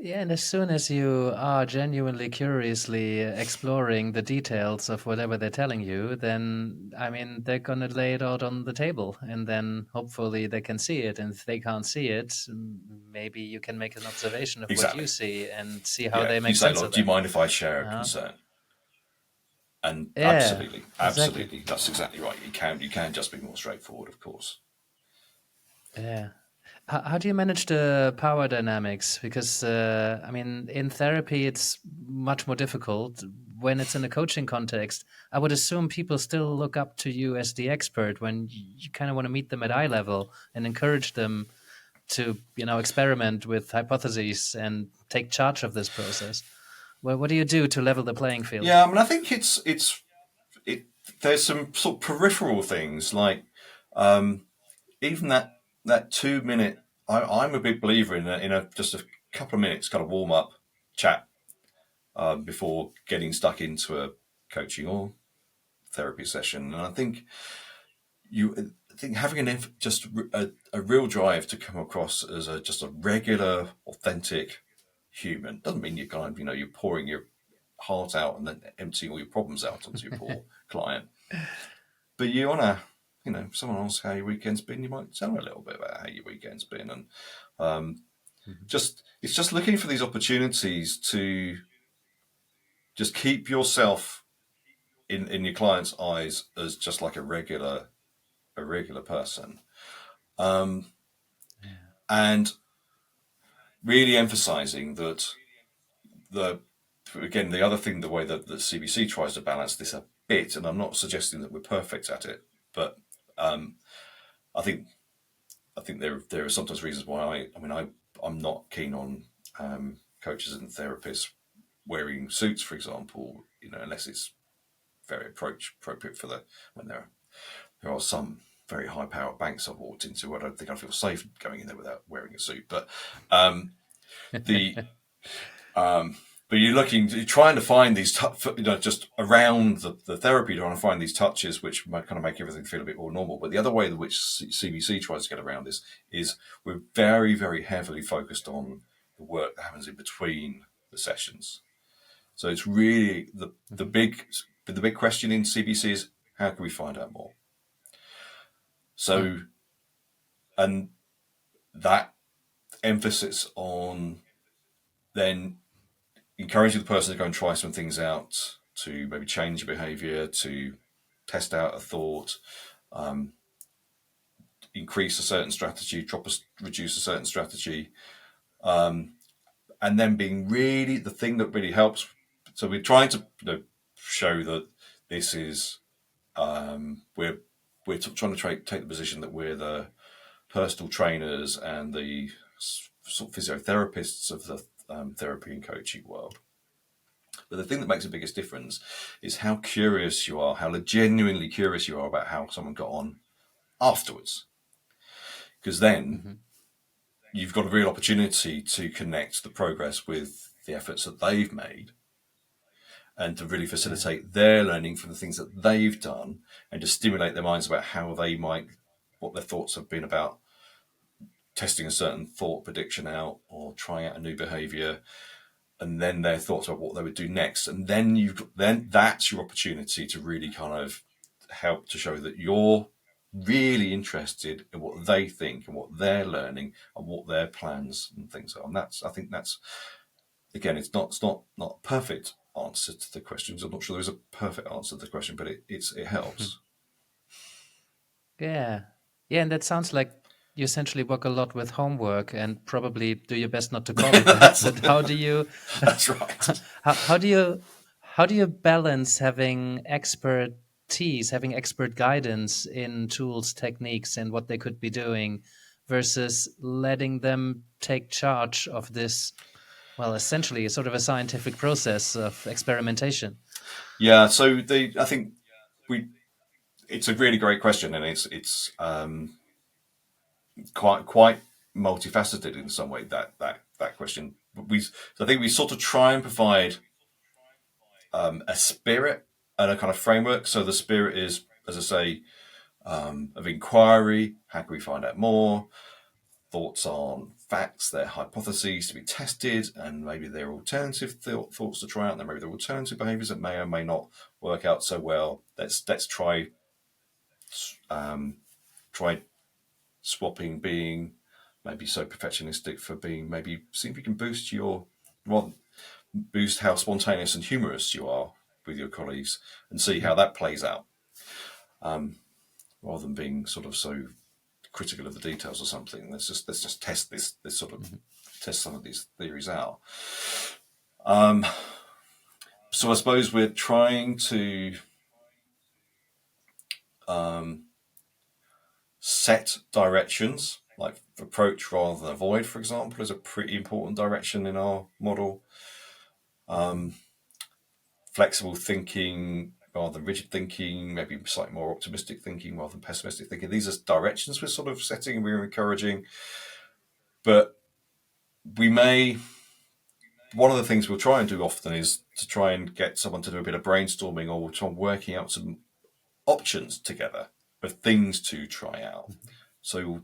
Yeah, and as soon as you are genuinely curiously exploring the details of whatever they're telling you, then, I mean, they're going to lay it out on the table, and then hopefully they can see it. And if they can't see it, maybe you can make an observation of what you see and see how they make sense of it. Do you mind if I share a concern? And absolutely. Exactly. That's exactly right. You can just be more straightforward, of course. Yeah. How do you manage the power dynamics? Because, I mean, in therapy, it's much more difficult. When it's in a coaching context, I would assume people still look up to you as the expert when you kind of want to meet them at eye level and encourage them to, experiment with hypotheses and take charge of this process. Well, what do you do to level the playing field? Yeah, I mean, I think there's some sort of peripheral things like even that 2 minute. I'm a big believer in just a couple of minutes kind of warm up chat before getting stuck into a coaching or therapy session, and I think having just a real drive to come across as just a regular, authentic human. Doesn't mean you're kind of, you're pouring your heart out and then emptying all your problems out onto your poor client. But you want to, if someone asks how your weekend's been, you might tell them a little bit about how your weekend's been. And it's just looking for these opportunities to just keep yourself in your client's eyes as just like a regular person. And really emphasizing that the other thing, the way that the CBC tries to balance this a bit, and I'm not suggesting that we're perfect at it, but I think there are sometimes reasons why I'm not keen on coaches and therapists wearing suits, for example, unless it's very appropriate for when there are some very high powered banks I've walked into. I don't think I feel safe going in there without wearing a suit. But but you're trying to find these, just around the therapy, trying to find these touches which might kind of make everything feel a bit more normal. But the other way in which CBC tries to get around this is we're very, very heavily focused on the work that happens in between the sessions. So it's really the big question in CBC is, how can we find out more? So, and that emphasis on then encouraging the person to go and try some things out, to maybe change behavior, to test out a thought, increase a certain strategy, reduce a certain strategy, and then being really the thing that really helps. So we're trying to show that this is we're trying to take the position that we're the personal trainers and the sort of physiotherapists of the therapy and coaching world. But the thing that makes the biggest difference is how curious you are, how genuinely curious you are about how someone got on afterwards. Because then you've got a real opportunity to connect the progress with the efforts that they've made and to really facilitate their learning from the things that they've done and to stimulate their minds about what their thoughts have been about testing a certain thought prediction out or trying out a new behavior, and then their thoughts about what they would do next. And then that's your opportunity to really kind of help to show that you're really interested in what they think and what they're learning and what their plans and things are. And I think that's again, it's not a perfect answer to the questions. I'm not sure there's a perfect answer to the question, but it helps. Yeah, and that sounds like you essentially work a lot with homework and probably do your best not to call it that. But how do you? That's right. How do you balance having expertise, having expert guidance in tools, techniques, and what they could be doing, versus letting them take charge of this? Well, essentially, sort of a scientific process of experimentation. Yeah. So I think it's a really great question, and it's quite multifaceted in some way, that question. I think we sort of try and provide a spirit and a kind of framework. So the spirit is, as I say, of inquiry. How can we find out more? Thoughts on facts, their hypotheses to be tested, and maybe there are alternative thoughts to try out. And maybe there are alternative behaviors that may or may not work out so well. Let's try swapping being maybe so perfectionistic for being, maybe see if you can boost how spontaneous and humorous you are with your colleagues and see how that plays out, rather than being sort of so critical of the details or something. Let's just test this sort of test some of these theories out. So I suppose we're trying to set directions, like approach rather than avoid, for example, is a pretty important direction in our model. Flexible thinking rather than rigid thinking, maybe slightly more optimistic thinking rather than pessimistic thinking. These are directions we're sort of setting and we're encouraging. But one of the things we'll try and do often is to try and get someone to do a bit of brainstorming, or we'll try working out some options together of things to try out. So,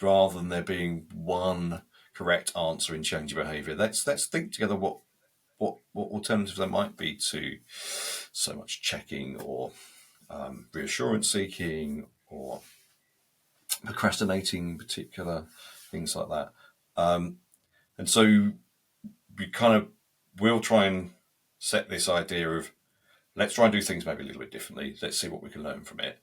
rather than there being one correct answer in changing behaviour. Let's think together what alternatives there might be to so much checking or reassurance seeking or procrastinating in particular, things like that. And so we'll try and set this idea of, let's try and do things maybe a little bit differently. Let's see what we can learn from it.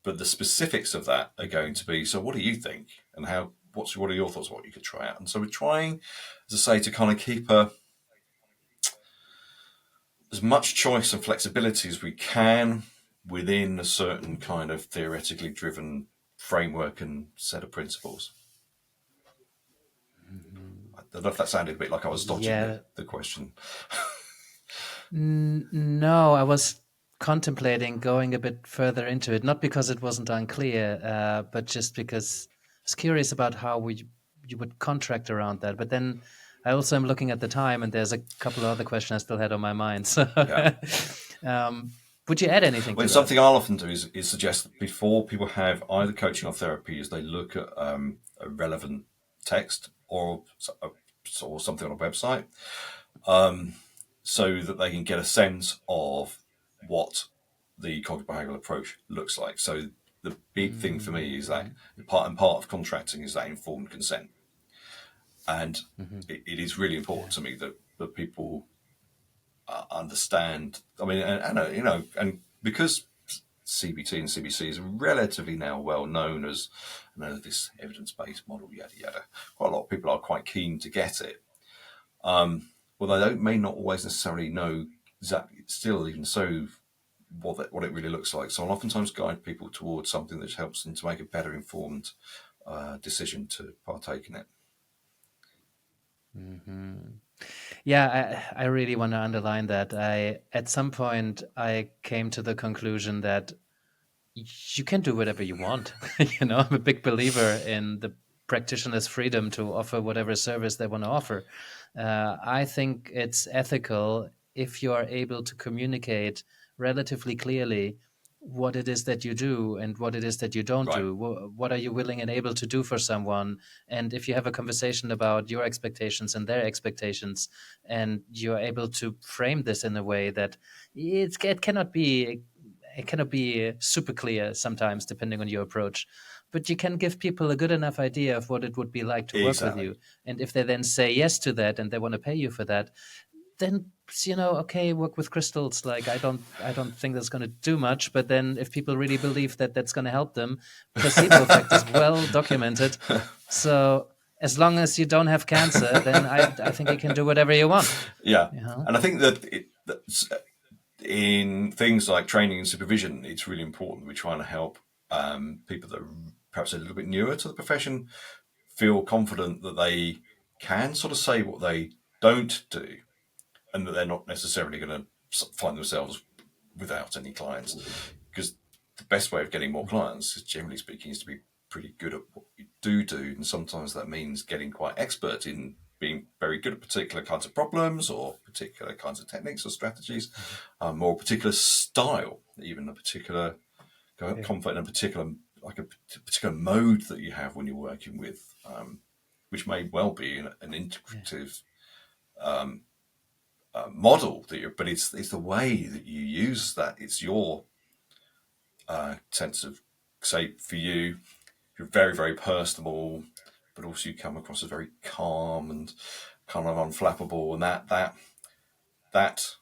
But the specifics of that are going to be, so what do you think? And what are your thoughts on what you could try out? And so we're trying, as I say, to kind of keep as much choice and flexibility as we can within a certain kind of theoretically driven framework and set of principles. I don't know if that sounded a bit like I was dodging the question. No, I was contemplating going a bit further into it, not because it wasn't unclear, but just because I was curious about how you would contract around that. But then I also am looking at the time, and there's a couple of other questions I still had on my mind. So, would you add anything to that? Something I'll often do is suggest that before people have either coaching or therapy, is they look at a relevant text or something on a website, so that they can get a sense of what the cognitive behavioural approach looks like. So the big thing for me is that part of contracting is that informed consent. And it is really important to me that people understand. I mean, and because CBT and CBC is relatively now well known as this evidence-based model, yada yada. Quite a lot of people are quite keen to get it. Well, they may not always necessarily know exactly, still even so, what it really looks like. So I'll oftentimes guide people towards something that helps them to make a better informed decision to partake in it. Mm-hmm. Yeah, I really want to underline that. At some point, I came to the conclusion that you can do whatever you want. I'm a big believer in the practitioner's freedom to offer whatever service they want to offer. I think it's ethical if you are able to communicate relatively clearly what it is that you do and what it is that you don't do. What are you willing and able to do for someone? And if you have a conversation about your expectations and their expectations, and you're able to frame this in a way that it cannot be super clear sometimes, depending on your approach. But you can give people a good enough idea of what it would be like to work with you. And if they then say yes to that and they want to pay you for that, then, okay, work with crystals. Like, I don't think that's going to do much. But then if people really believe that that's going to help them, placebo effect is well documented. So as long as you don't have cancer, then I think you can do whatever you want. Yeah. And I think that in things like training and supervision, it's really important. We're trying to help people that are perhaps a little bit newer to the profession feel confident that they can sort of say what they don't do, and that they're not necessarily going to find themselves without any clients. Because the best way of getting more clients, generally speaking, is to be pretty good at what you do. And sometimes that means getting quite expert in being very good at particular kinds of problems or particular kinds of techniques or strategies, or a particular style, even a particular comfort in a particular mode that you have when you're working with, which may well be an integrative model but it's the way that you use that. It's your sense of, say, for you, you're very, very personable, but also you come across as very calm and kind of unflappable, and that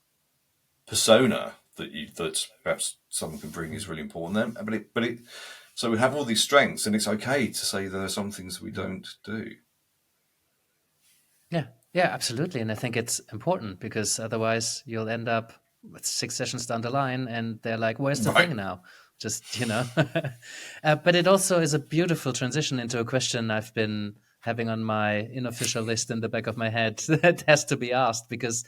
persona that perhaps someone can bring is really important then. But so we have all these strengths, and it's okay to say there are some things we don't do. Yeah, absolutely. And I think it's important, because otherwise you'll end up with 6 sessions down the line and they're like, where's the thing now? Just, but it also is a beautiful transition into a question I've been having on my unofficial list in the back of my head that has to be asked, because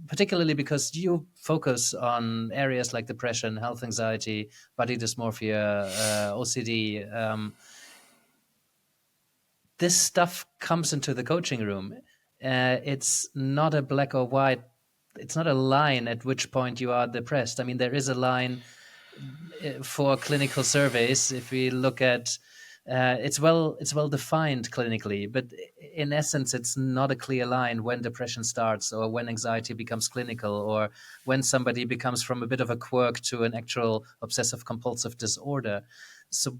particularly because you focus on areas like depression, health anxiety, body dysmorphia, OCD. This stuff comes into the coaching room. It's not a black or white. It's not a line at which point you are depressed. I mean, there is a line for clinical surveys. If we look at it's well defined clinically, but in essence, it's not a clear line when depression starts, or when anxiety becomes clinical, or when somebody becomes from a bit of a quirk to an actual obsessive compulsive disorder. So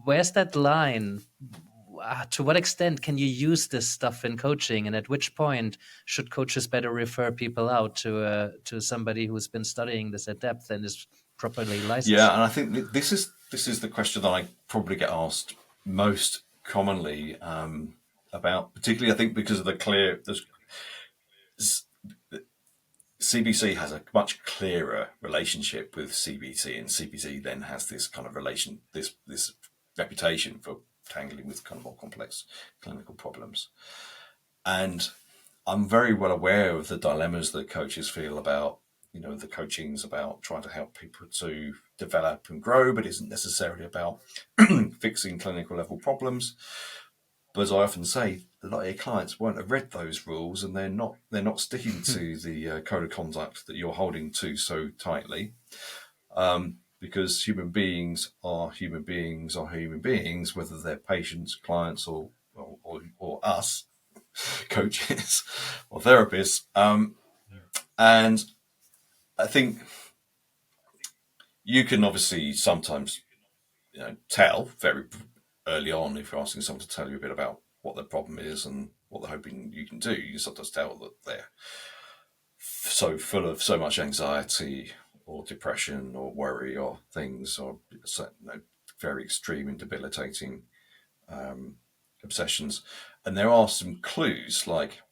where's that line? To what extent can you use this stuff in coaching, and at which point should coaches better refer people out to somebody who's been studying this at depth and is properly licensed? Yeah, and I think this is the question that I probably get asked most commonly about, particularly I think because of CBC has a much clearer relationship with CBT, and CBT then has this kind of this reputation for tangling with kind of more complex clinical problems. And I'm very well aware of the dilemmas that coaches feel about, the coaching's about trying to help people to develop and grow, but isn't necessarily about fixing clinical level problems. But as I often say, a lot of your clients won't have read those rules, and they're not sticking to the code of conduct that you're holding to so tightly. Because human beings are human beings, whether they're patients, clients, or us, coaches or therapists. And I think you can obviously sometimes, tell very early on, if you're asking someone to tell you a bit about what their problem is and what they're hoping you can do, you sometimes tell that they're so full of so much anxiety or depression or worry or things, or very extreme and debilitating obsessions. And there are some clues, like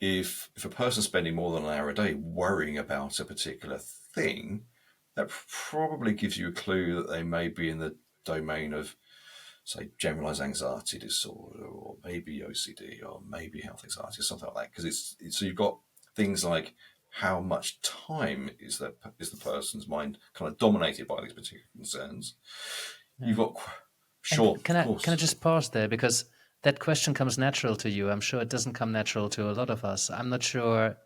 if a person's spending more than an hour a day worrying about a particular thing, that probably gives you a clue that they may be in the domain of, say, generalized anxiety disorder, or maybe OCD, or maybe health anxiety, or something like that. Because so you've got things like, how much time is the person's mind kind of dominated by these particular concerns? Yeah. You've got Can I just pause there, because that question comes natural to you. I'm sure it doesn't come natural to a lot of us. I'm not sure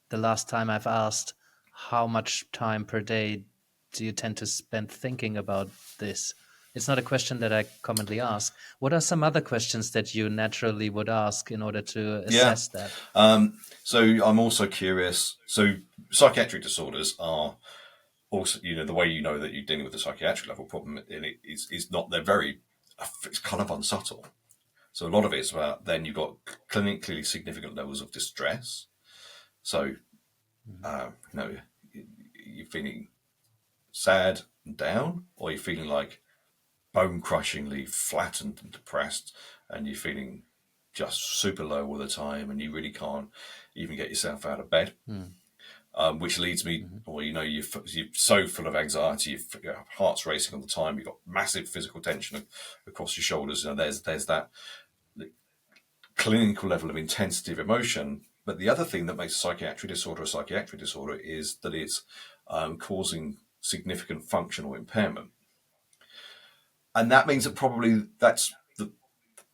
the last time I've asked, how much time per day do you tend to spend thinking about this? It's not a question that I commonly ask. What are some other questions that you naturally would ask in order to assess that? So I'm also curious. So psychiatric disorders are also, the way you know that you're dealing with a psychiatric level problem, and it's not, it's kind of unsubtle. So a lot of it's about, then you've got clinically significant levels of distress. So, you're feeling sad and down, or you're feeling like bone-crushingly flattened and depressed, and you're feeling just super low all the time, and you really can't even get yourself out of bed. Which leads me, or you're so full of anxiety, your heart's racing all the time, you've got massive physical tension across your shoulders. There's that clinical level of intensity of emotion. But the other thing that makes a psychiatric disorder is that it's causing significant functional impairment. And that means that probably that's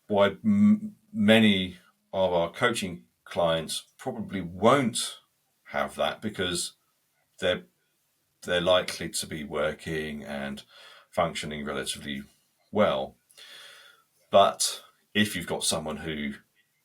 why many of our coaching clients probably won't have that, because they're likely to be working and functioning relatively well. But if you've got someone who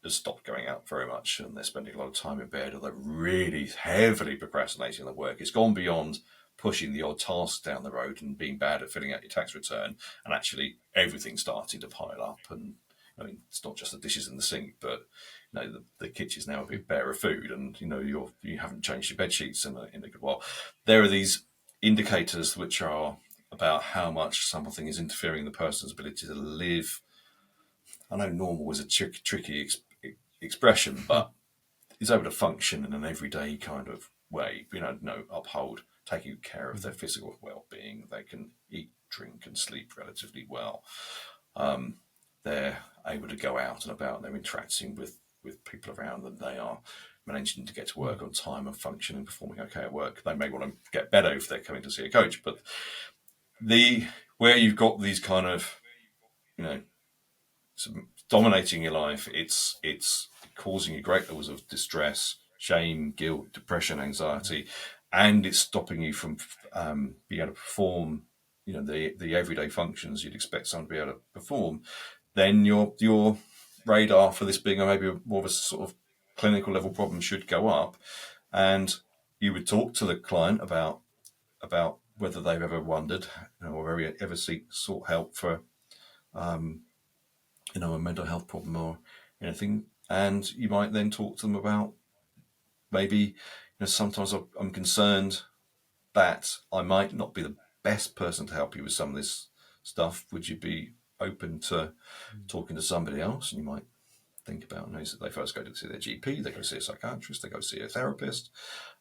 has stopped going out very much, and they're spending a lot of time in bed, or they're really heavily procrastinating their work, it's gone beyond pushing the odd task down the road and being bad at filling out your tax return, and actually everything's starting to pile up. And it's not just the dishes in the sink, but the kitchen's now a bit bare of food, and you haven't changed your bed sheets in a good while. There are these indicators which are about how much something is interfering in the person's ability to live. I know normal is a tricky expression, but is able to function in an everyday kind of way, uphold taking care of their physical well-being. They can eat, drink, and sleep relatively well. They're able to go out and about, and they're interacting with people around them. They are managing to get to work on time and function and performing okay at work. They may want to get better if they're coming to see a coach, but where you've got these kind of, dominating your life, it's causing you great levels of distress, shame, guilt, depression, anxiety, and it's stopping you from being able to perform the everyday functions you'd expect someone to be able to perform, then your radar for this being maybe more of a sort of clinical level problem should go up, and you would talk to the client about whether they've ever wondered, or ever sought help for a mental health problem or anything, and you might then talk to them about maybe sometimes I'm concerned that I might not be the best person to help you with some of this stuff. Would you be open to talking to somebody else? And you might think about, they first go to see their GP, they go see a psychiatrist, they go see a therapist.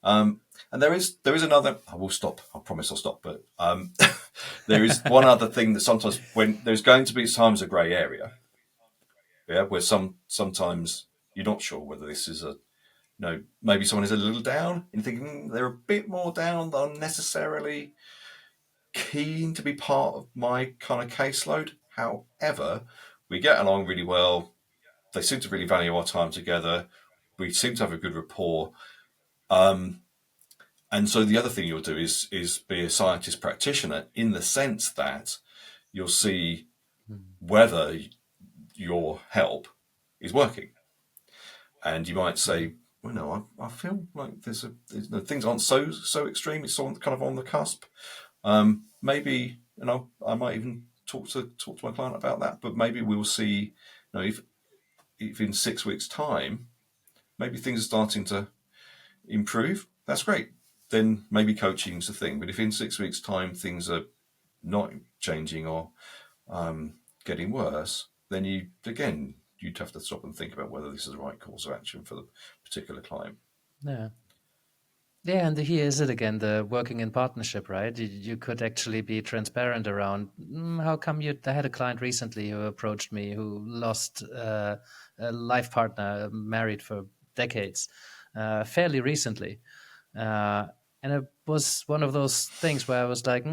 And there is another, I will stop, I promise I'll stop, but there is one other thing that sometimes when there's going to be times a grey area, where sometimes you're not sure whether this is maybe someone is a little down and thinking they're a bit more down than necessarily keen to be part of my kind of caseload. However, we get along really well. They seem to really value our time together. We seem to have a good rapport. And so the other thing you'll do is be a scientist practitioner, in the sense that you'll see whether your help is working. And you might say, well, no, I feel like things aren't so extreme. It's kind of on the cusp. Maybe, I might even talk to my client about that. But maybe we'll see, if in 6 weeks' time, maybe things are starting to improve. That's great. Then maybe coaching's the thing. But if in 6 weeks' time things are not changing or getting worse, then you'd have to stop and think about whether this is the right course of action for the particular client. Yeah. Yeah, and here is it again, the working in partnership, right? You could actually be transparent around how come I had a client recently who approached me who lost a life partner, married for decades, fairly recently. And it was one of those things where I was like,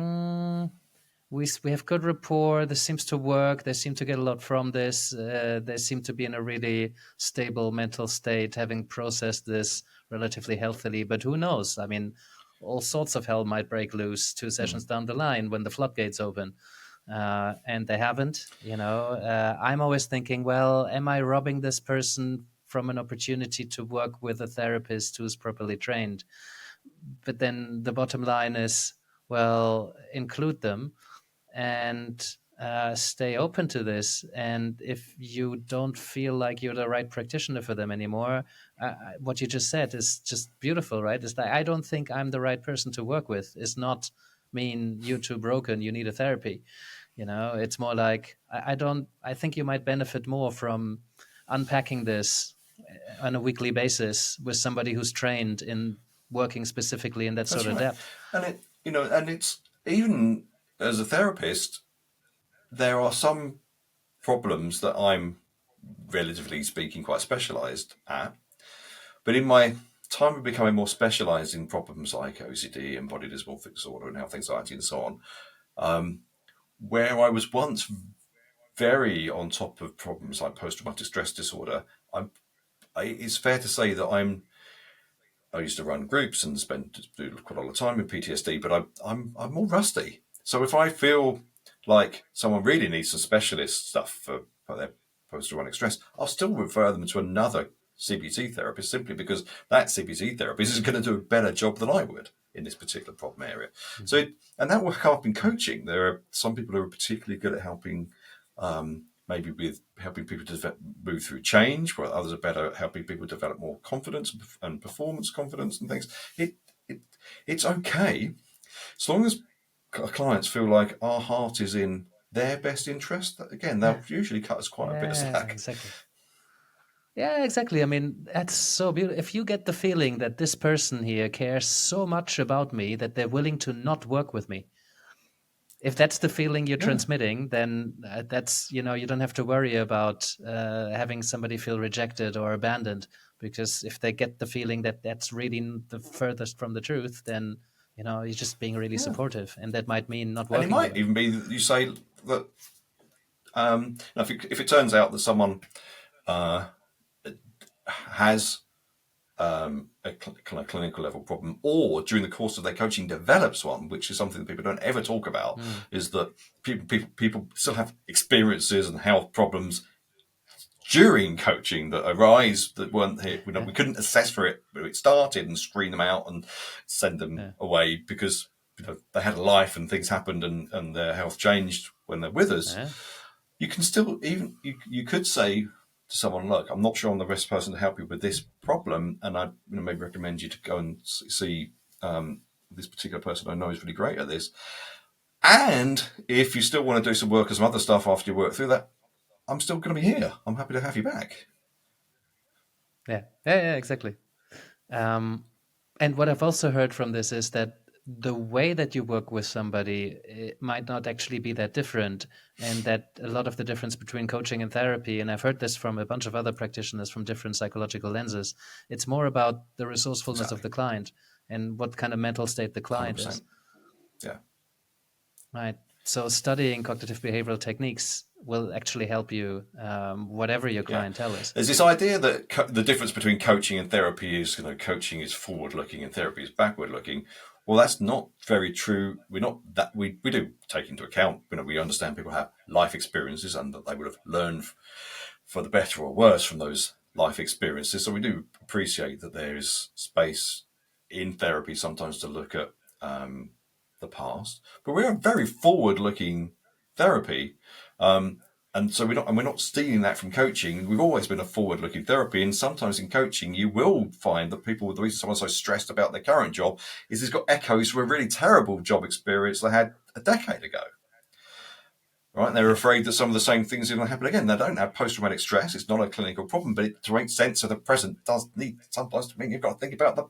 we have good rapport. This seems to work. They seem to get a lot from this. They seem to be in a really stable mental state, having processed this relatively healthily. But who knows? I mean, all sorts of hell might break loose 2 sessions down the line when the floodgates open. And they haven't. I'm always thinking, well, am I robbing this person from an opportunity to work with a therapist who's properly trained? But then the bottom line is, well, include them and stay open to this. And if you don't feel like you're the right practitioner for them anymore, what you just said is just beautiful, right? It's like, I don't think I'm the right person to work with. It's not mean you're too broken, you need a therapy. It's more like, I think you might benefit more from unpacking this on a weekly basis with somebody who's trained in working specifically in that That's sort of right. depth. And and it's, even as a therapist, there are some problems that I'm, relatively speaking, quite specialised at. But in my time of becoming more specialised in problems like OCD and body dysmorphic disorder and health anxiety and so on, where I was once very on top of problems like post-traumatic stress disorder, it's fair to say that I used to run groups and do quite a lot of time with PTSD, but I'm more rusty. So if I feel like someone really needs some specialist stuff for their post-traumatic stress, I'll still refer them to another CBT therapist, simply because that CBT therapist is going to do a better job than I would in this particular problem area. Mm-hmm. And that will come up in coaching. There are some people who are particularly good at helping, maybe with helping people to move through change, where others are better at helping people develop more confidence and performance confidence and things. It's okay, as long as clients feel like our heart is in their best interest. Again, they'll usually cut us quite a bit of slack. Exactly. Yeah, exactly. I mean, that's so beautiful. If you get the feeling that this person here cares so much about me that they're willing to not work with me, if that's the feeling you're transmitting, then that's, you don't have to worry about having somebody feel rejected or abandoned, because if they get the feeling that that's really the furthest from the truth, then, you're just being really supportive, and that might mean not working. And it might even be that you say that if it turns out that someone has kind of clinical level problem, or during the course of their coaching develops one, which is something that people don't ever talk about, is that people still have experiences and health problems during coaching that arise that weren't here. We couldn't assess for it, but it started and screen them out and send them away because they had a life and things happened and their health changed when they're with us. You can still you could say to someone, look, I'm not sure I'm the best person to help you with this problem, and I maybe recommend you to go and see this particular person I know is really great at this. And if you still want to do some work or some other stuff after you work through that, I'm still going to be here. I'm happy to have you back. Yeah, exactly. And what I've also heard from this is that the way that you work with somebody, it might not actually be that different, and that a lot of the difference between coaching and therapy, and I've heard this from a bunch of other practitioners from different psychological lenses, it's more about the resourcefulness of the client and what kind of mental state the client 100%. is. Yeah. Right. So studying cognitive behavioral techniques will actually help you, whatever your clientele is. There's this idea that the difference between coaching and therapy is, coaching is forward-looking and therapy is backward-looking. Well, that's not very true. We're not that we do take into account. We understand people have life experiences and that they would have learned for the better or worse from those life experiences. So we do appreciate that there is space in therapy sometimes to look at the past, but we're a very forward-looking therapy, and so we're not stealing that from coaching. We've always been a forward-looking therapy, and sometimes in coaching, you will find that the reason someone's so stressed about their current job is it's got echoes from a really terrible job experience they had a decade ago. Right, and they're afraid that some of the same things are going to happen again. They don't have post-traumatic stress; it's not a clinical problem, but to make sense of the present does need sometimes to mean you've got to think about the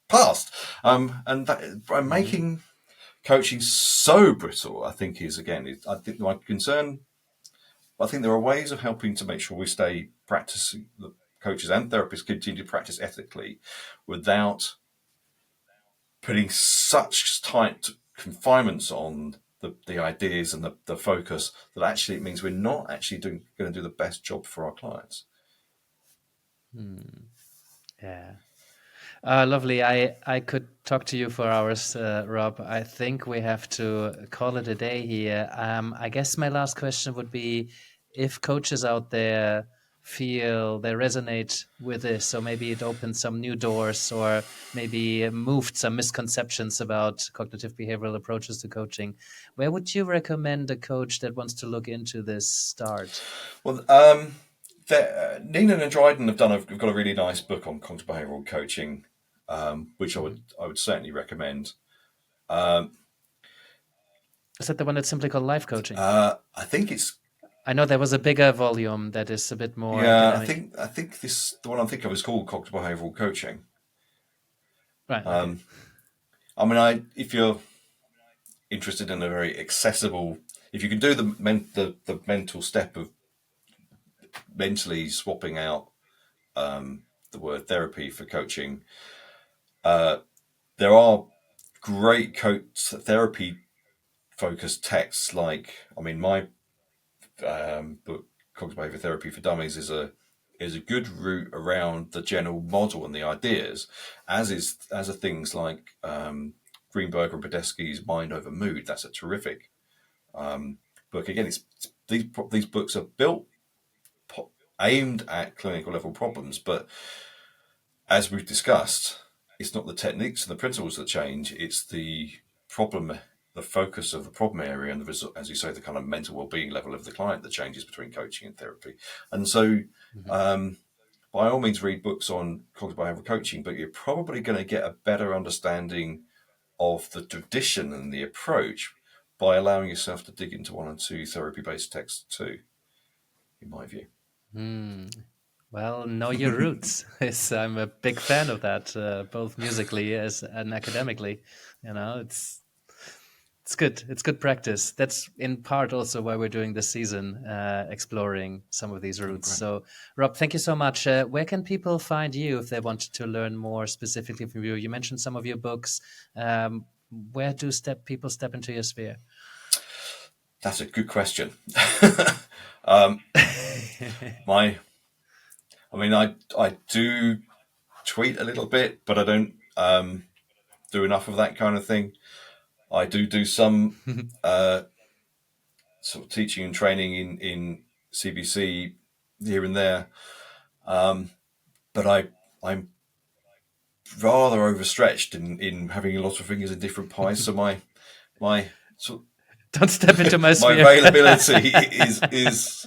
past, and by making coaching so brittle, I think I think my concern. I think there are ways of helping to make sure we stay practicing, the coaches and therapists continue to practice ethically without putting such tight confinements on the ideas and the focus that actually it means we're not actually going to do the best job for our clients. Yeah. Lovely. I could talk to you for hours, Rob. I think we have to call it a day here. I guess my last question would be if coaches out there feel they resonate with this, so maybe it opened some new doors or maybe moved some misconceptions about cognitive behavioral approaches to coaching, where would you recommend a coach that wants to look into this start? Well, Nina and Dryden have got a really nice book on cognitive behavioral coaching, which I would certainly recommend. Is that the one that's simply called Life Coaching? I think it's. I know there was a bigger volume that is a bit more. Yeah, academic. I think the one I'm thinking of is called Cognitive Behavioral Coaching. Right. Okay. If you're interested in a very accessible, if you can do the mental step of mentally swapping out the word therapy for coaching, there are great therapy focused texts. Like, my book Cognitive Behavioral Therapy for Dummies is a good route around the general model and the ideas, as are things like Greenberg and Podesky's Mind Over Mood. That's a terrific book. Again, these books are built aimed at clinical level problems, but as we've discussed, it's not the techniques and the principles that change, it's the problem, the focus of the problem area, and as you say, the kind of mental well-being level of the client that changes between coaching and therapy. And so by all means read books on cognitive behavioral coaching, but you're probably going to get a better understanding of the tradition and the approach by allowing yourself to dig into one or two therapy-based texts too, in my view. Well, know your roots. I'm a big fan of that, both musically and academically. It's good. It's good practice. That's in part also why we're doing this season, exploring some of these roots. So, Rob, thank you so much. Where can people find you if they want to learn more specifically from you? You mentioned some of your books. Where do people step into your sphere? That's a good question. I do tweet a little bit, but I don't do enough of that kind of thing. I do some sort of teaching and training in CBC here and there, but I'm rather overstretched in having a lot of fingers in different pies. So my sort of Don't step into my my sphere. availability is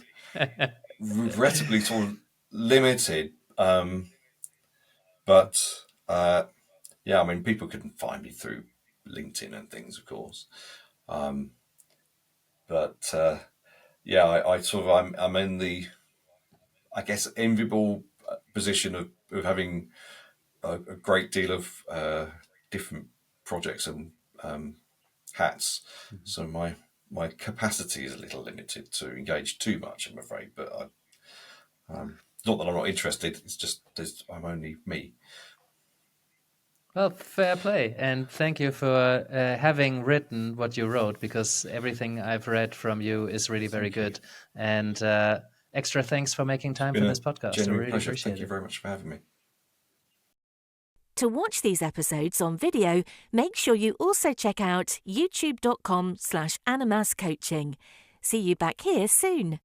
regrettably sort of limited. But yeah, I mean, people can find me through LinkedIn and things, of course. But yeah, I sort of I'm in the, I guess, enviable position of having a great deal of different projects and hats. So my capacity is a little limited to engage too much, I'm afraid. But not that I'm not interested. It's just I'm only me. Well, fair play. And thank you for having written what you wrote, because everything I've read from you is really very good. And extra thanks for making time for this podcast. I Genuine really pleasure. appreciate Thank you it. very much for having me. To watch these episodes on video, make sure you also check out youtube.com/animascoaching. See you back here soon.